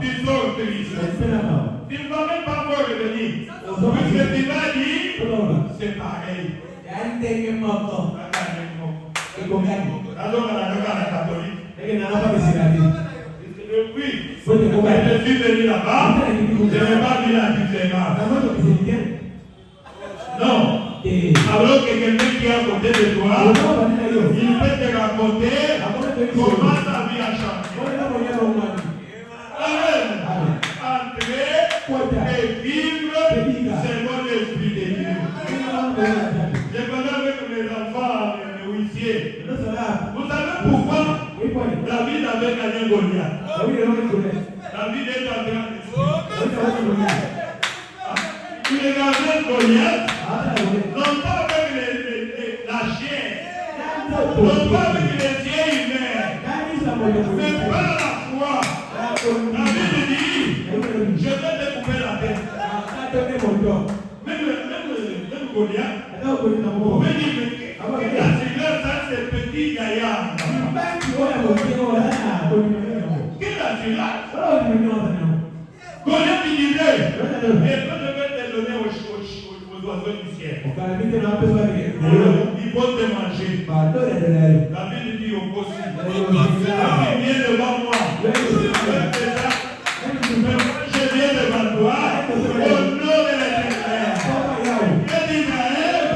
tu sors triste. Tu ne vas même pas pouvoir revenir. Puisque tu vas dire, c'est pareil. Alors, on a la catholique. Oui, je suis venu là-bas, je n'ai pas vu la différence. Non. Alors que quelqu'un qui est à côté de toi, il peut te raconter comment ta vie a changé. Amen. Entrer et vivre selon l'esprit de Dieu. Je connais avec mes enfants, les huissiers. Vous savez pourquoi David avait gagné Goliath? David est entré en esprit. Il regardait Goliath, non pas avec la chair, non pas avec les yeux humains, mais par la foi. David dit, je vais te couper la tête. Même Goliath, on peut dire que la cigarette, ça c'est petit gaillard. Quelle la cigarette? Goliath disait, et quand je vais te donner aux oiseaux du ciel, ils vont te manger. David dit au possible, viens devant moi. Je viens devant toi, au nom de l'Éternel. Et d'Israël,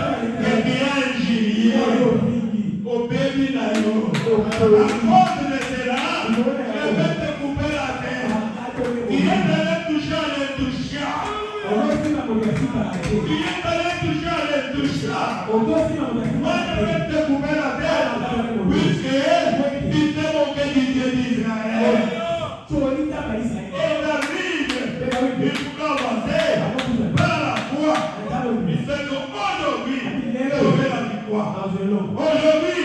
qui a un gilier, au bébé d'ailleurs. À cause de cela, je vais te couper la tête. Qui est allé toucher à l'intouchable. Qui est allé toucher à l'intouchable. Moi, je vais te couper la tête. Puisque tu t'es moqué du Dieu d'Israël. Et David, il faut avancer par la foi. Il fait qu'aujourd'hui, j'aurai la victoire. Aujourd'hui,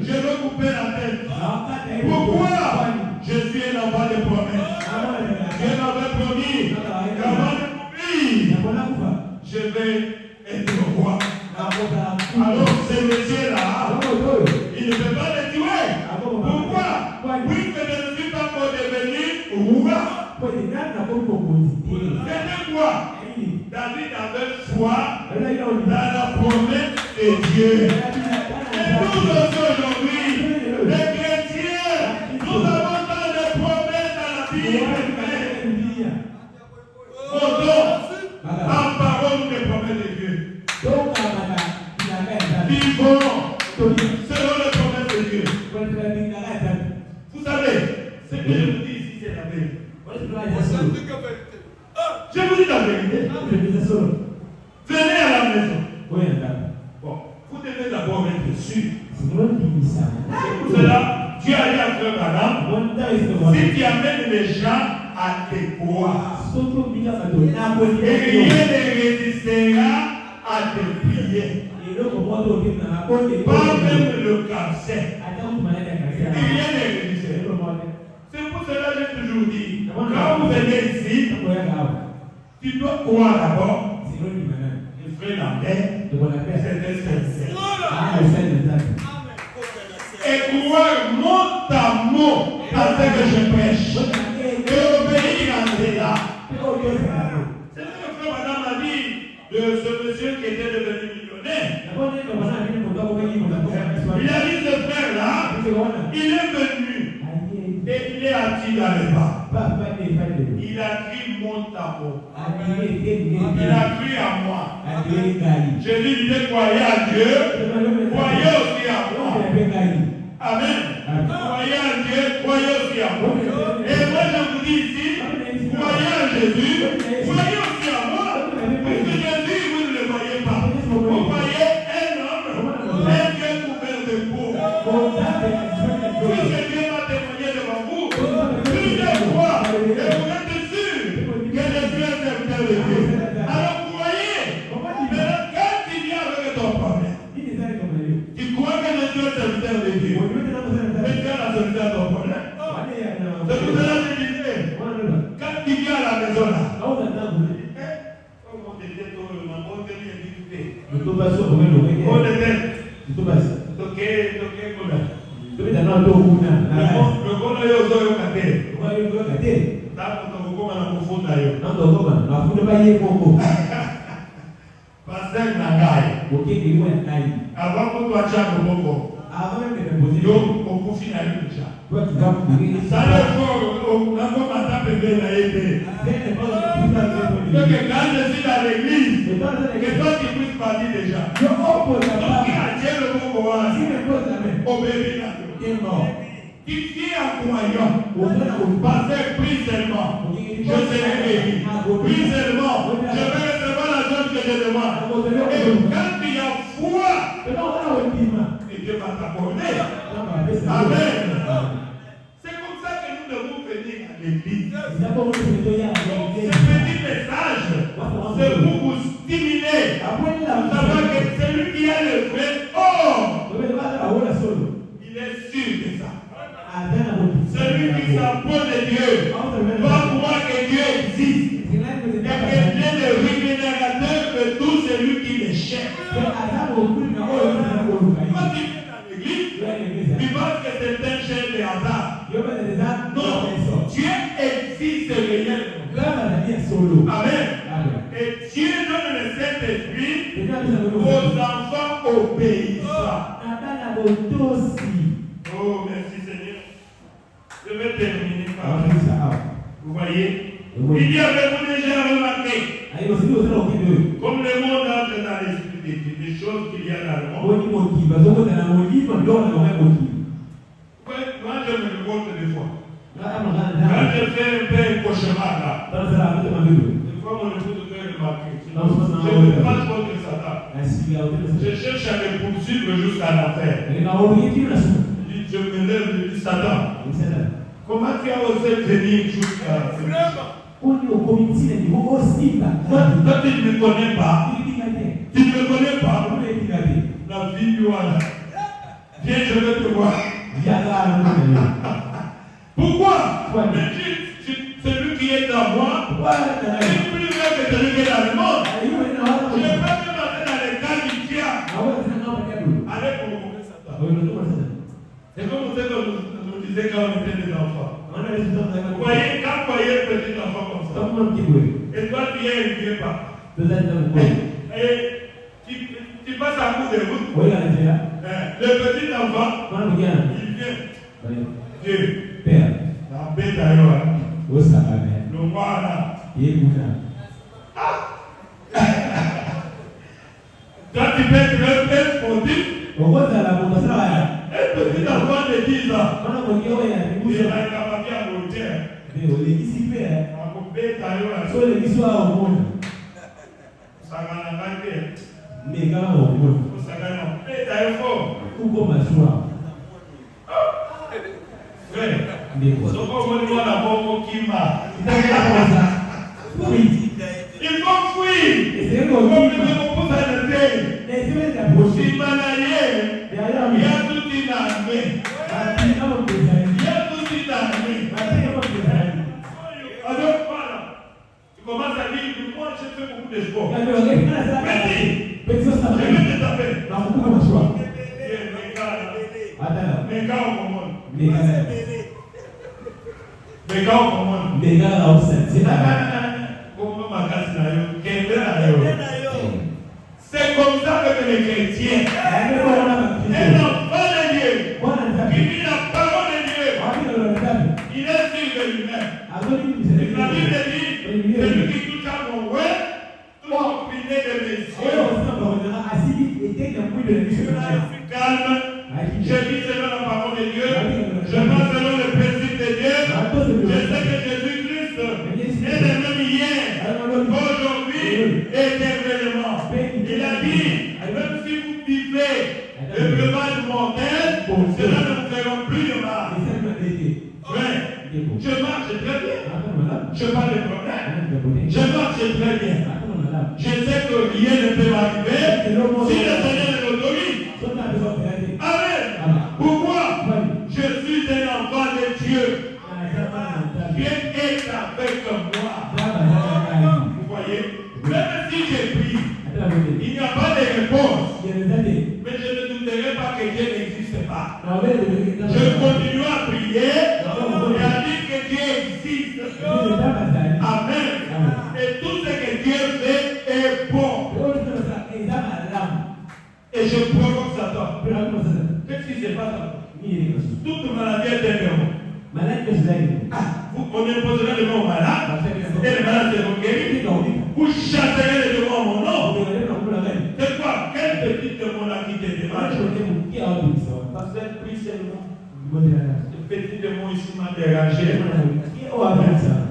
je vais couper la tête. Pourquoi? Je suis un enfant de promesse. Dieu m'avait promis qu'avant de mourir, je vais être roi. Alors, ce monsieur-là, il ne peut pas le tuer. Pourquoi? Puisque je ne suis pas pour devenir roi. C'était quoi? David avait foi dans la promesse de Dieu. Et nous aussi aujourd'hui, les chrétiens, nous avons tant de promesses dans la Bible. En parole des promesses de Dieu. Vivons selon les promesses de Dieu. Vous savez, ce que je vous dis ici, c'est la vérité. Je vous dis la vérité. Venez à la maison. Bon, vous devez d'abord être sûr. C'est pour cela, Dieu a dit à Frère Adam, si tu amènes les gens à te croire, et rien ne résistera à te prier. Pas même le cancer. Rien ne résistera. C'est pour cela que j'ai toujours dit, quand vous venez ici, tu dois croire d'abord. Le frère Lambert, c'était sincère. Et croire mot à mot à ce que je prêche. Et obéir à cela. C'est ce que frère Madame a dit de ce monsieur qui était devenu millionnaire. n'allait pas. Il a crié mon tabou. Il a crié à moi. J'ai dit, il croyait à Dieu, croyez aussi à moi. Amen. Croyez à Dieu, croyez aussi à moi. Et moi je vous dis ici, croyez à Jésus, croyez aussi à moi. Parce que Jésus, vous ne le voyez pas. Vous voyez un homme, un Dieu couvert de peau. Puisque Dieu m'a témoigné devant vous, plusieurs fois, et vous êtes sûr que Jésus est serviteur de Dieu. Alors croyez, mais quand il vient avec ton problème, tu crois que Jésus est serviteur de Dieu. Mais tu as la solution à ton problème. C'est pour cela que je disais, quand tu viens à la maison là, avant que tu aies un bon donc, on confie à lui déjà. Ça le faut, on a comme un tape de la épée. Donc, quand je suis dans l'église, que toi tu puisses partir déjà. Donc, il a Dieu le bon pouvoir. Obéis là. Tu es en croyant. Passer prie seulement. Je serai béni. Prie seulement. Je vais recevoir la chose que je demande. Et quand tu as foi, et Dieu va t'accorder. Amen. C'est comme ça que nous devons venir à l'église. Ce petit message, c'est pour vous stimuler. Vous savez que celui qui a le vrai or, il est sûr de ça. Celui qui s'approche de Dieu va croire que Dieu existe. Et que Dieu est le rémunérateur de tout celui qui le cherche. Tu penses que c'est un chef de hasard. Non, Dieu existe réellement. Amen. Et Dieu donne le Saint-Esprit aux enfants obéissants. Oh, merci Seigneur. Je vais terminer par ça. Vous voyez, il y avait déjà remarqué, comme le monde entre dans l'esprit des choses qu'il y a dans le monde. Moi, je me révolte des fois. Quand je fais un peu un cauchemar là, des fois mon épouse me remarquer. Je ne fais pas trop de Satan. Je cherche à me poursuivre jusqu'à l'enfer. Je me lève et je dis Satan, comment tu as osé venir jusqu'à toi, tu ne me connais pas. Tu ne me connais pas. La vie du roi. Viens, je vais te voir. Pourquoi? Celui qui est dans moi est plus vrai que celui qui est dans le monde. Je ne vais pas me mettre dans les cas du diable. Allez pour Satan. C'est comme vous nous disait quand on était des enfants. Vous voyez, quand vous voyez un petit enfant comme ça, et toi tu es un vieux papa, et tu passes à bout de route, le petit enfant, il vient. Dieu, Père, la bête d'ailleurs, le roi là. Quand tu peux être un père sportif, un petit enfant de 10 ans, il va être capable à monter. À bête d'ailleurs, il faut fuir. Si manalier, il y a toute une armée. Il y a toute une armée. Alors voilà, tu commences à dire, moi je fais beaucoup de sport. Petit, je vais te taper. Mais quand on commande. C'est comme ça que les chrétiens, un enfant de Dieu, qui vit la parole de Dieu, il est sûr de lui. lui-même. Et la Bible dit, celui qui touche à mon ouais, touche au filet de mes yeux. Je suis calme. Je vis selon la parole de Dieu. Je marche selon le principe de Dieu. Je sais que Jésus-Christ est le même hier, aujourd'hui, éternellement. Il a dit, même si vous vivez le breuvage mortel, cela ne vous fera plus de mal. Je marche très bien. Je parle de problème. Je marche très bien. Je sais que rien ne peut m'arriver si le Seigneur ne l'autorise. Amen. Pourquoi? Je suis un enfant de Dieu. Dieu est avec moi. Vous voyez? Même si j'ai prié, il n'y a pas de réponse. Mais je ne douterai pas que Dieu n'existe pas. Je continue à prier et à dire que Dieu existe. Amen. Et tout ce que Dieu fait est bon. Et je provoque Satan. Qu'est-ce qui se passe? Toute maladie est un démon. On imposera le nom au malade et le malade se guérit. Vous chasserez les démons à mon nom. C'est quoi? Quel petit démon là qui te dérange? Parce que prie seulement. Ce petit démon ici m'a dérangé.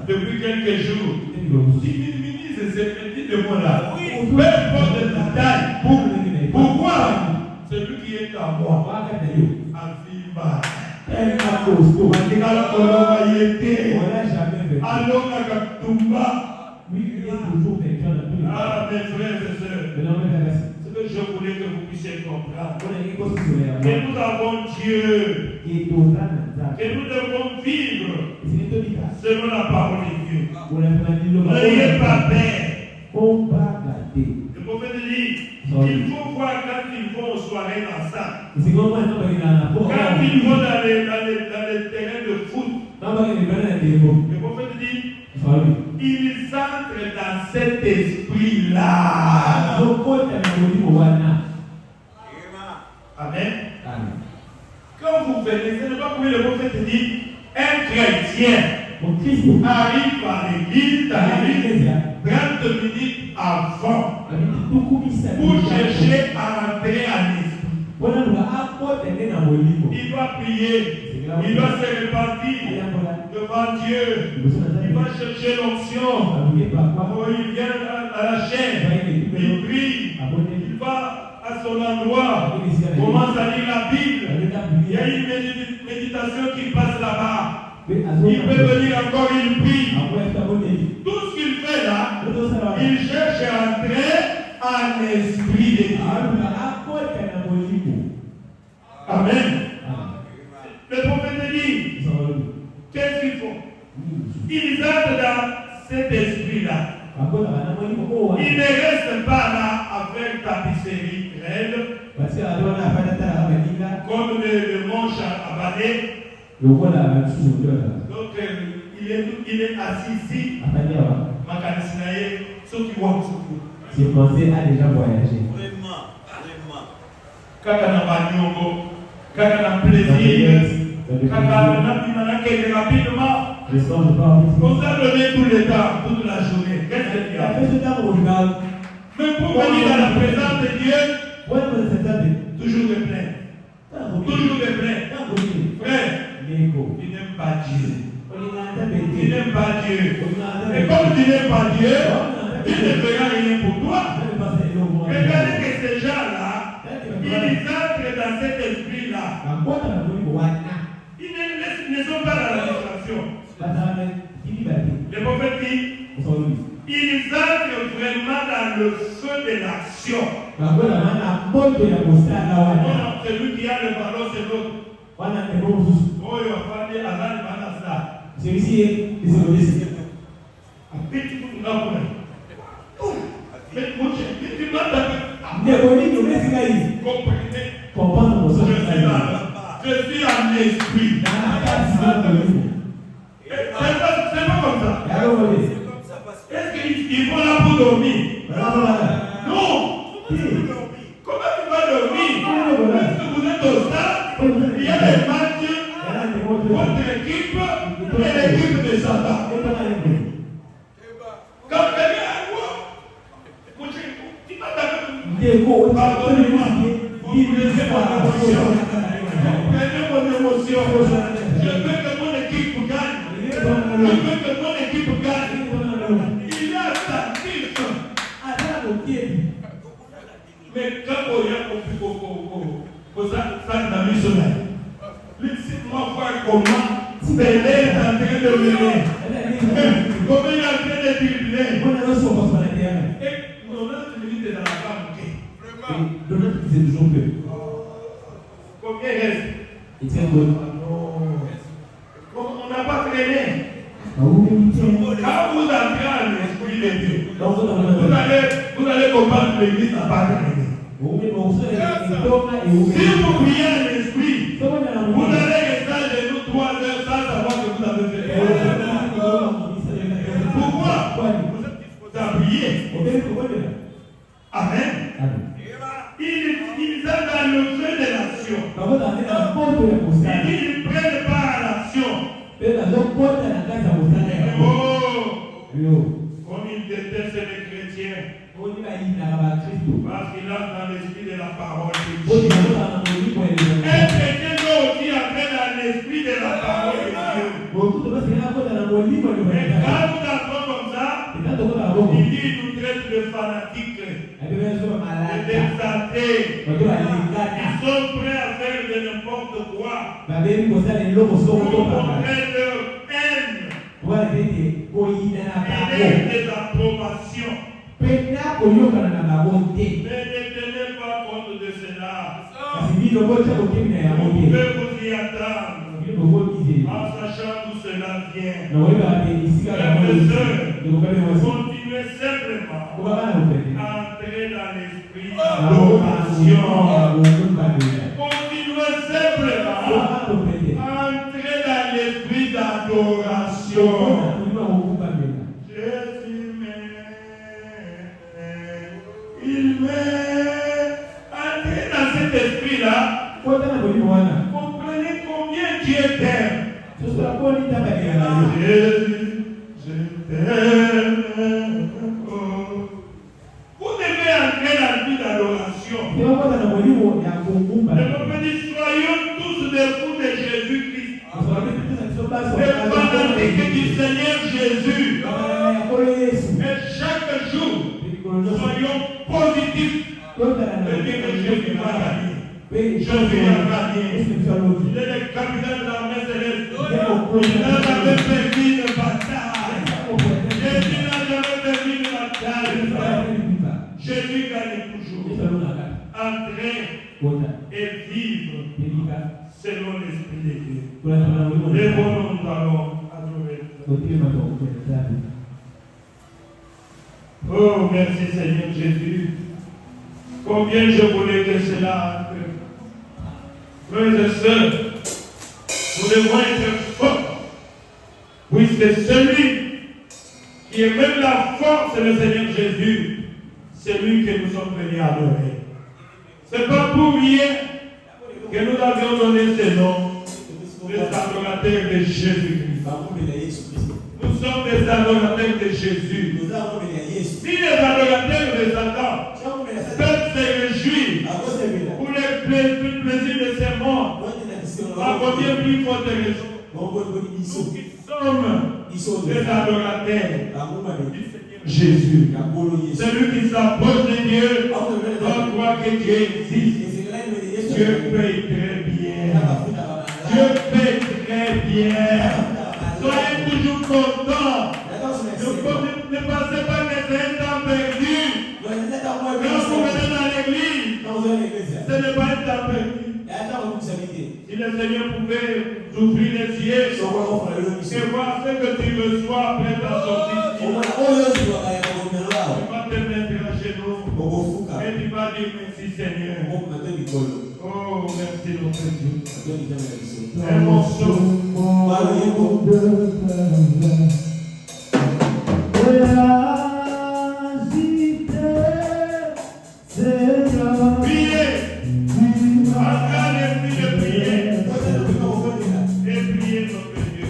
Depuis quelques jours. Il minimise ces petits démons là. Peu importe la taille. Pourquoi? Celui qui est à moi. Aviva. Ah, mes frères et sœurs, ce que je voulais que vous puissiez comprendre, que nous avons Dieu, que nous devons vivre selon la parole de Dieu. N'ayez pas peur. Le prophète dit, il faut voir quand ils vont aux soirées ensemble. Quand ils vont dans les terrains de foot. Le prophète dit, ils entrent dans cet esprit-là. Amen. Quand vous venez, ce n'est pas comme le prophète dit, un chrétien arrive à l'église, 30 minutes avant, pour chercher à entrer à l'esprit. Il doit prier, il doit se repentir devant Dieu, il va chercher l'onction, il vient à la chaîne, il prie, il va à son endroit, commence à lire la Bible, il y a une méditation qui passe là-bas. Il peut venir encore, il prie. Tout ce qu'il fait là, il cherche à entrer en esprit de Dieu. Amen. Le prophète dit, qu'est-ce qu'ils font? Ils entrent dans cet esprit-là. Ils ne restent pas là avec tapisserie raide, comme le manche à balai. Donc il est assis ici. J'ai pensé à déjà voyager. Je sens le pas. On t'a donné tout le temps, toute la journée. Qu'est-ce que tu as fait? Mais pour venir dans la présence de Dieu, toujours de plein. Toujours de plein. Frère, il n'aime pas Dieu. Il n'aime pas Dieu. Et comme tu n'aimes pas Dieu, Dieu ne fera rien pour toi. Regardez que ces gens-là, ils entrent dans cet esprit-là. Ils ne sont pas dans la distraction. Le prophète dit, ils entrent vraiment dans le feu de l'action. Non, celui qui a le ballon, c'est l'autre. Oh, il va faire des hasards, il va faire ça. Celui-ci est désolé. Mais tu peux nous rappeler. Mais mon Dieu, tu m'as je suis en esprit. C'est pas comme ça. Est-ce qu'ils vont là pour dormir? Non. Comment tu vas dormir? Est-ce que vous êtes au stade? Il y a des matchs, votre équipe et l'équipe de ça. Pardonnez-moi. Vous laissez mon émotion. Prenez mon émotion. Je veux que mon équipe gagne. Je veux que mon équipe gagne. Il y a sa titre. Mais quand on y a ça n'a mis sur la laissez-moi voir comment Pelé est en train de venir. Comment il est en train de dribbler. Et notre minute est dans la banque. Combien reste? On n'a pas traîné. Quand vous entrez en l'esprit de Dieu, vous allez comprendre que l'église n'a pas traîné. Si vous priez en l'esprit, vous allez rester à genoux 3 heures sans savoir que vous avez fait. Pourquoi? Vous êtes disposé à prier. Amen. Ils sont dans le feu de l'action. Ils prennent part à l'action. Comme ils détestent les chrétiens. Parce qu'il a dans l'esprit de la parole de Dieu. Un chrétien doit aussi entrer dans l'esprit de la parole de Dieu. Et quand nous entrons comme ça, il dit nous traite de fanatiques, de désaltés. Ils sont prêts à faire de n'importe quoi pour montrer leur haine et désapprobation. Mais ne tenez pas compte de cela. Vous pouvez vous y attendre en sachant d'où cela vient. Continuez simplement à entrer dans l'esprit d'adoration. Continuez simplement à entrer dans l'esprit d'adoration. Jésus il m'est entré dans cet esprit-là. Comprenez combien Dieu t'aime. Jésus, je t'aime. Vous devez entrer dans le but d'adoration. Soyons tous des fous de Jésus-Christ. Des fanatiques du Seigneur Jésus. Et chaque jour, soyons positifs. De dire que Jésus va gagner. Jésus a gagné. Il est le capitaine de l'armée céleste. Il n'a jamais perdu une bataille. Jésus n'a jamais perdu une bataille. Jésus gagne toujours. Entrer et vivre selon l'esprit de Dieu. Lèvons-nous, nous allons adorer. Oh, merci Seigneur Jésus. Combien je voulais que cela entre. Frères et sœurs, nous devons être forts. Puisque celui qui est même la force, c'est le Seigneur Jésus. C'est lui que nous sommes venus adorer. Ce n'est pas pour rien que nous avions donné ce nom, les adorateurs de Jésus-Christ. Nous sommes des adorateurs de Jésus. Si les adorateurs de Satan peuvent se réjouir pour le plaisir de ces morts, à combien plus forte raison nous qui sommes des adorateurs du Seigneur Jésus. Celui qui s'approche de Dieu doit croire que Dieu existe. Dieu paye très bien. Dieu paye très bien. Soyez toujours contents. Ne pensez pas que c'est un temps perdu. Quand vous venez dans l'église, ce n'est pas un temps perdu. Si le Seigneur pouvait ouvrir les yeux et voir ce que tu reçois après ta sortie, tu vas te mettre à genoux et tu vas dire merci Seigneur. Oh, merci notre Dieu. Un morceau. Priez. Encore l'esprit de prier. Et priez notre Dieu.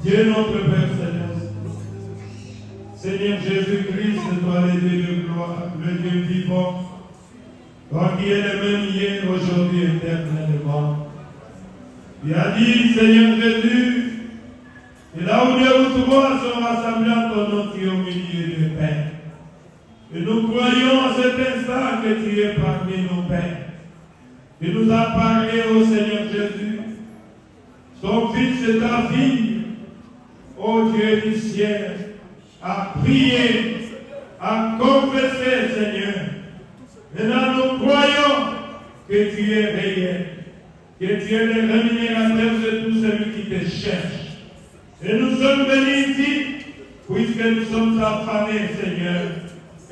Dieu notre Père Céleste, Seigneur Jésus-Christ, toi le Dieu de gloire, le Dieu vivant, toi qui es le même hier, aujourd'hui, éternellement. Tu as dit, Seigneur Jésus, et là où Dieu ou trois sont rassemblés en ton nom, tu es au milieu de paix. Et nous croyons à cet instant que tu es parmi nos pères. Tu nous as parlé, ô Seigneur Jésus, son fils et ta fille, ô Dieu du ciel, à prier, à confesser, Seigneur. Maintenant, nous croyons que tu es réel, que tu es le rémunérateur de tout celui qui te cherche. Et nous sommes venus ici, puisque nous sommes affamés, Seigneur.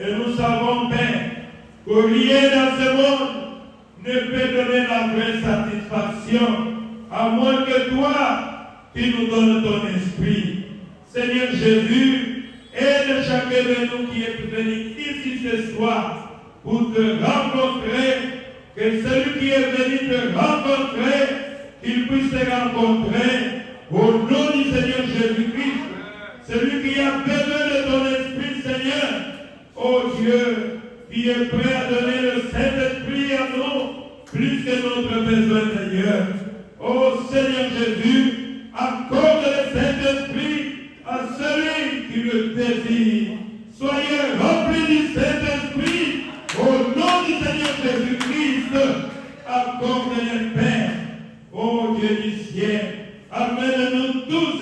Et nous savons, Père, que rien dans ce monde ne peut donner la vraie satisfaction, à moins que toi, tu nous donnes ton esprit. Seigneur Jésus, aide chacun de nous qui est venu ici ce soir pour te rencontrer, que celui qui est venu te rencontrer, qu'il puisse te rencontrer au nom du Seigneur Jésus-Christ. Celui qui a besoin de ton esprit, Seigneur, oh Dieu, qui est prêt à donner le Saint-Esprit à nous plus que notre besoin d'ailleurs. Ô Seigneur Jésus, accorde le Saint-Esprit à celui qui le désire. Soyez remplis du Saint-Esprit au nom du Seigneur Jésus-Christ. Accorde-le, Père, ô Dieu du ciel. Amène-nous tous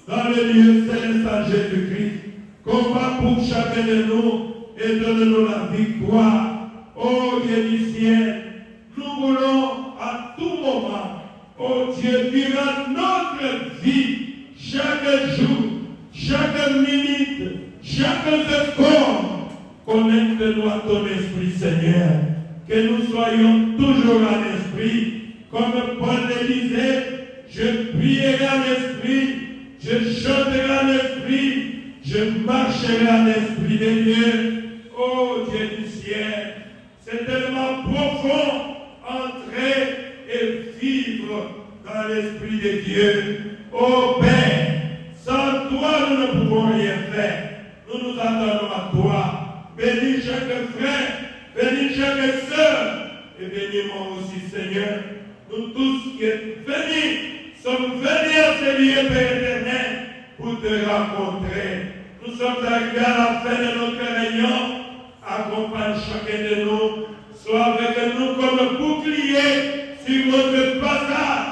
dans le lieu céleste à Jésus-Christ. Combat pour chacun de nous et donne-nous la victoire. Ô Dieu du ciel, nous voulons à tout moment, ô Dieu, durant notre vie, chaque jour, chaque minute, chaque seconde, connecte-nous à ton esprit, Seigneur. Que nous soyons toujours en esprit. Comme Paul le disait, je prierai en esprit, je chanterai en esprit, je marcherai en esprit de Dieu. Oh Dieu du ciel, c'est tellement profond entrer et vivre dans l'esprit de Dieu. Oh Père, sans toi nous ne pouvons rien faire. Nous nous attendons à toi. Bénis chaque frère, bénis chaque sœur et bénis moi aussi, Seigneur. Nous tous qui sommes venus à ce lieu, Père éternel, pour te rencontrer. Nous sommes arrivés à la fin de notre réunion. Accompagne chacun de nous. Sois avec nous comme bouclier sur notre passage.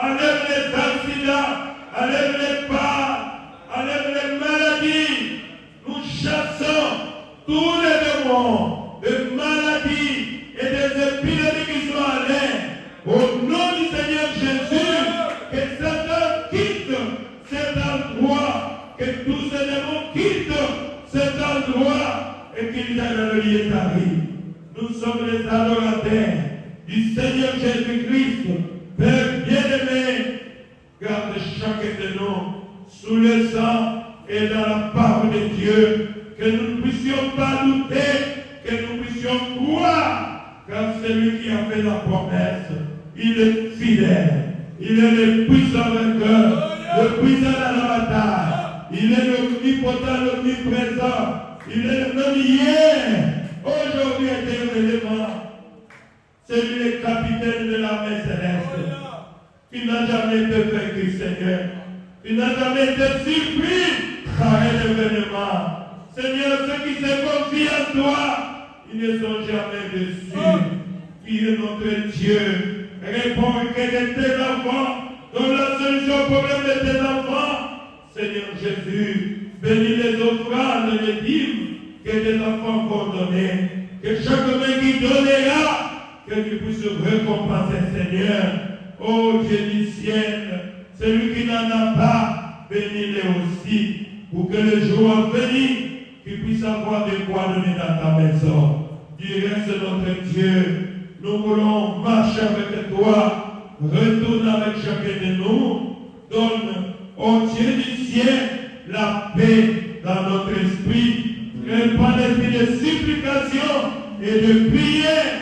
Enlève les accidents, enlève les pas, enlève les maladies. Nous chassons tous les démons de maladies et des épidémies qui sont en l'air. Au nom du Seigneur Jésus, que Satan quitte cet endroit, que tous ces démons quittent cet endroit et qu'ils aillent dans le lieu d'arrivée. Nous sommes les adorateurs du Seigneur Jésus-Christ. Père bien-aimé, garde chacun de nous sous le sang et dans la parole de Dieu, que nous ne puissions pas douter, que nous puissions croire, car celui qui a fait la promesse, il est fidèle, il est le puissant vainqueur, le puissant dans la bataille, il est l'omnipotent, l'omniprésent, il est le même hier, aujourd'hui et éternellement. C'est lui le capitaine de l'armée céleste. Tu n'as jamais été vaincu, Seigneur. Tu n'as jamais été surpris par un événement. Seigneur, ceux qui se confient en toi, ils ne sont jamais déçus. Tu es notre Dieu. Réponds que de tes enfants, donne la solution au problème de tes enfants. Seigneur Jésus, bénis les offrandes et les dîmes que tes enfants vont donner. Que chaque main qui donnera, que tu puisses récompenser, Seigneur. Oh Dieu du ciel, celui qui n'en a pas, bénis-le aussi, pour que le jour à venir, tu puisses avoir de quoi donner dans ta maison. Dieu reste notre Dieu. Nous voulons marcher avec toi, retourne avec chacun de nous. Donne au Dieu du ciel la paix dans notre esprit. Répands l'esprit de supplication et de prière,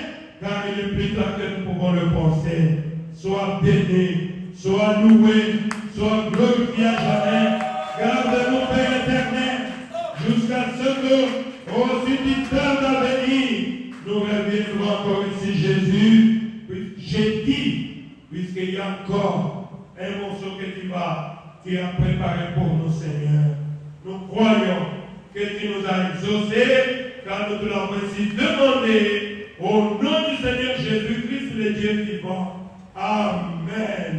car il est plus tard que nous pouvons le penser. Sois béni, sois loué, sois glorifié à jamais. Garde-nous, Père éternel, jusqu'à ce que, aussi du temps à venir, nous reviendrons encore ici, Jésus. J'ai dit, puisqu'il y a encore un morceau que tu as préparé pour nous, Seigneur. Nous croyons que tu nous as exaucés, car nous te l'avons ainsi demandé, au nom du Seigneur Jésus-Christ, le Dieu vivant. Amen.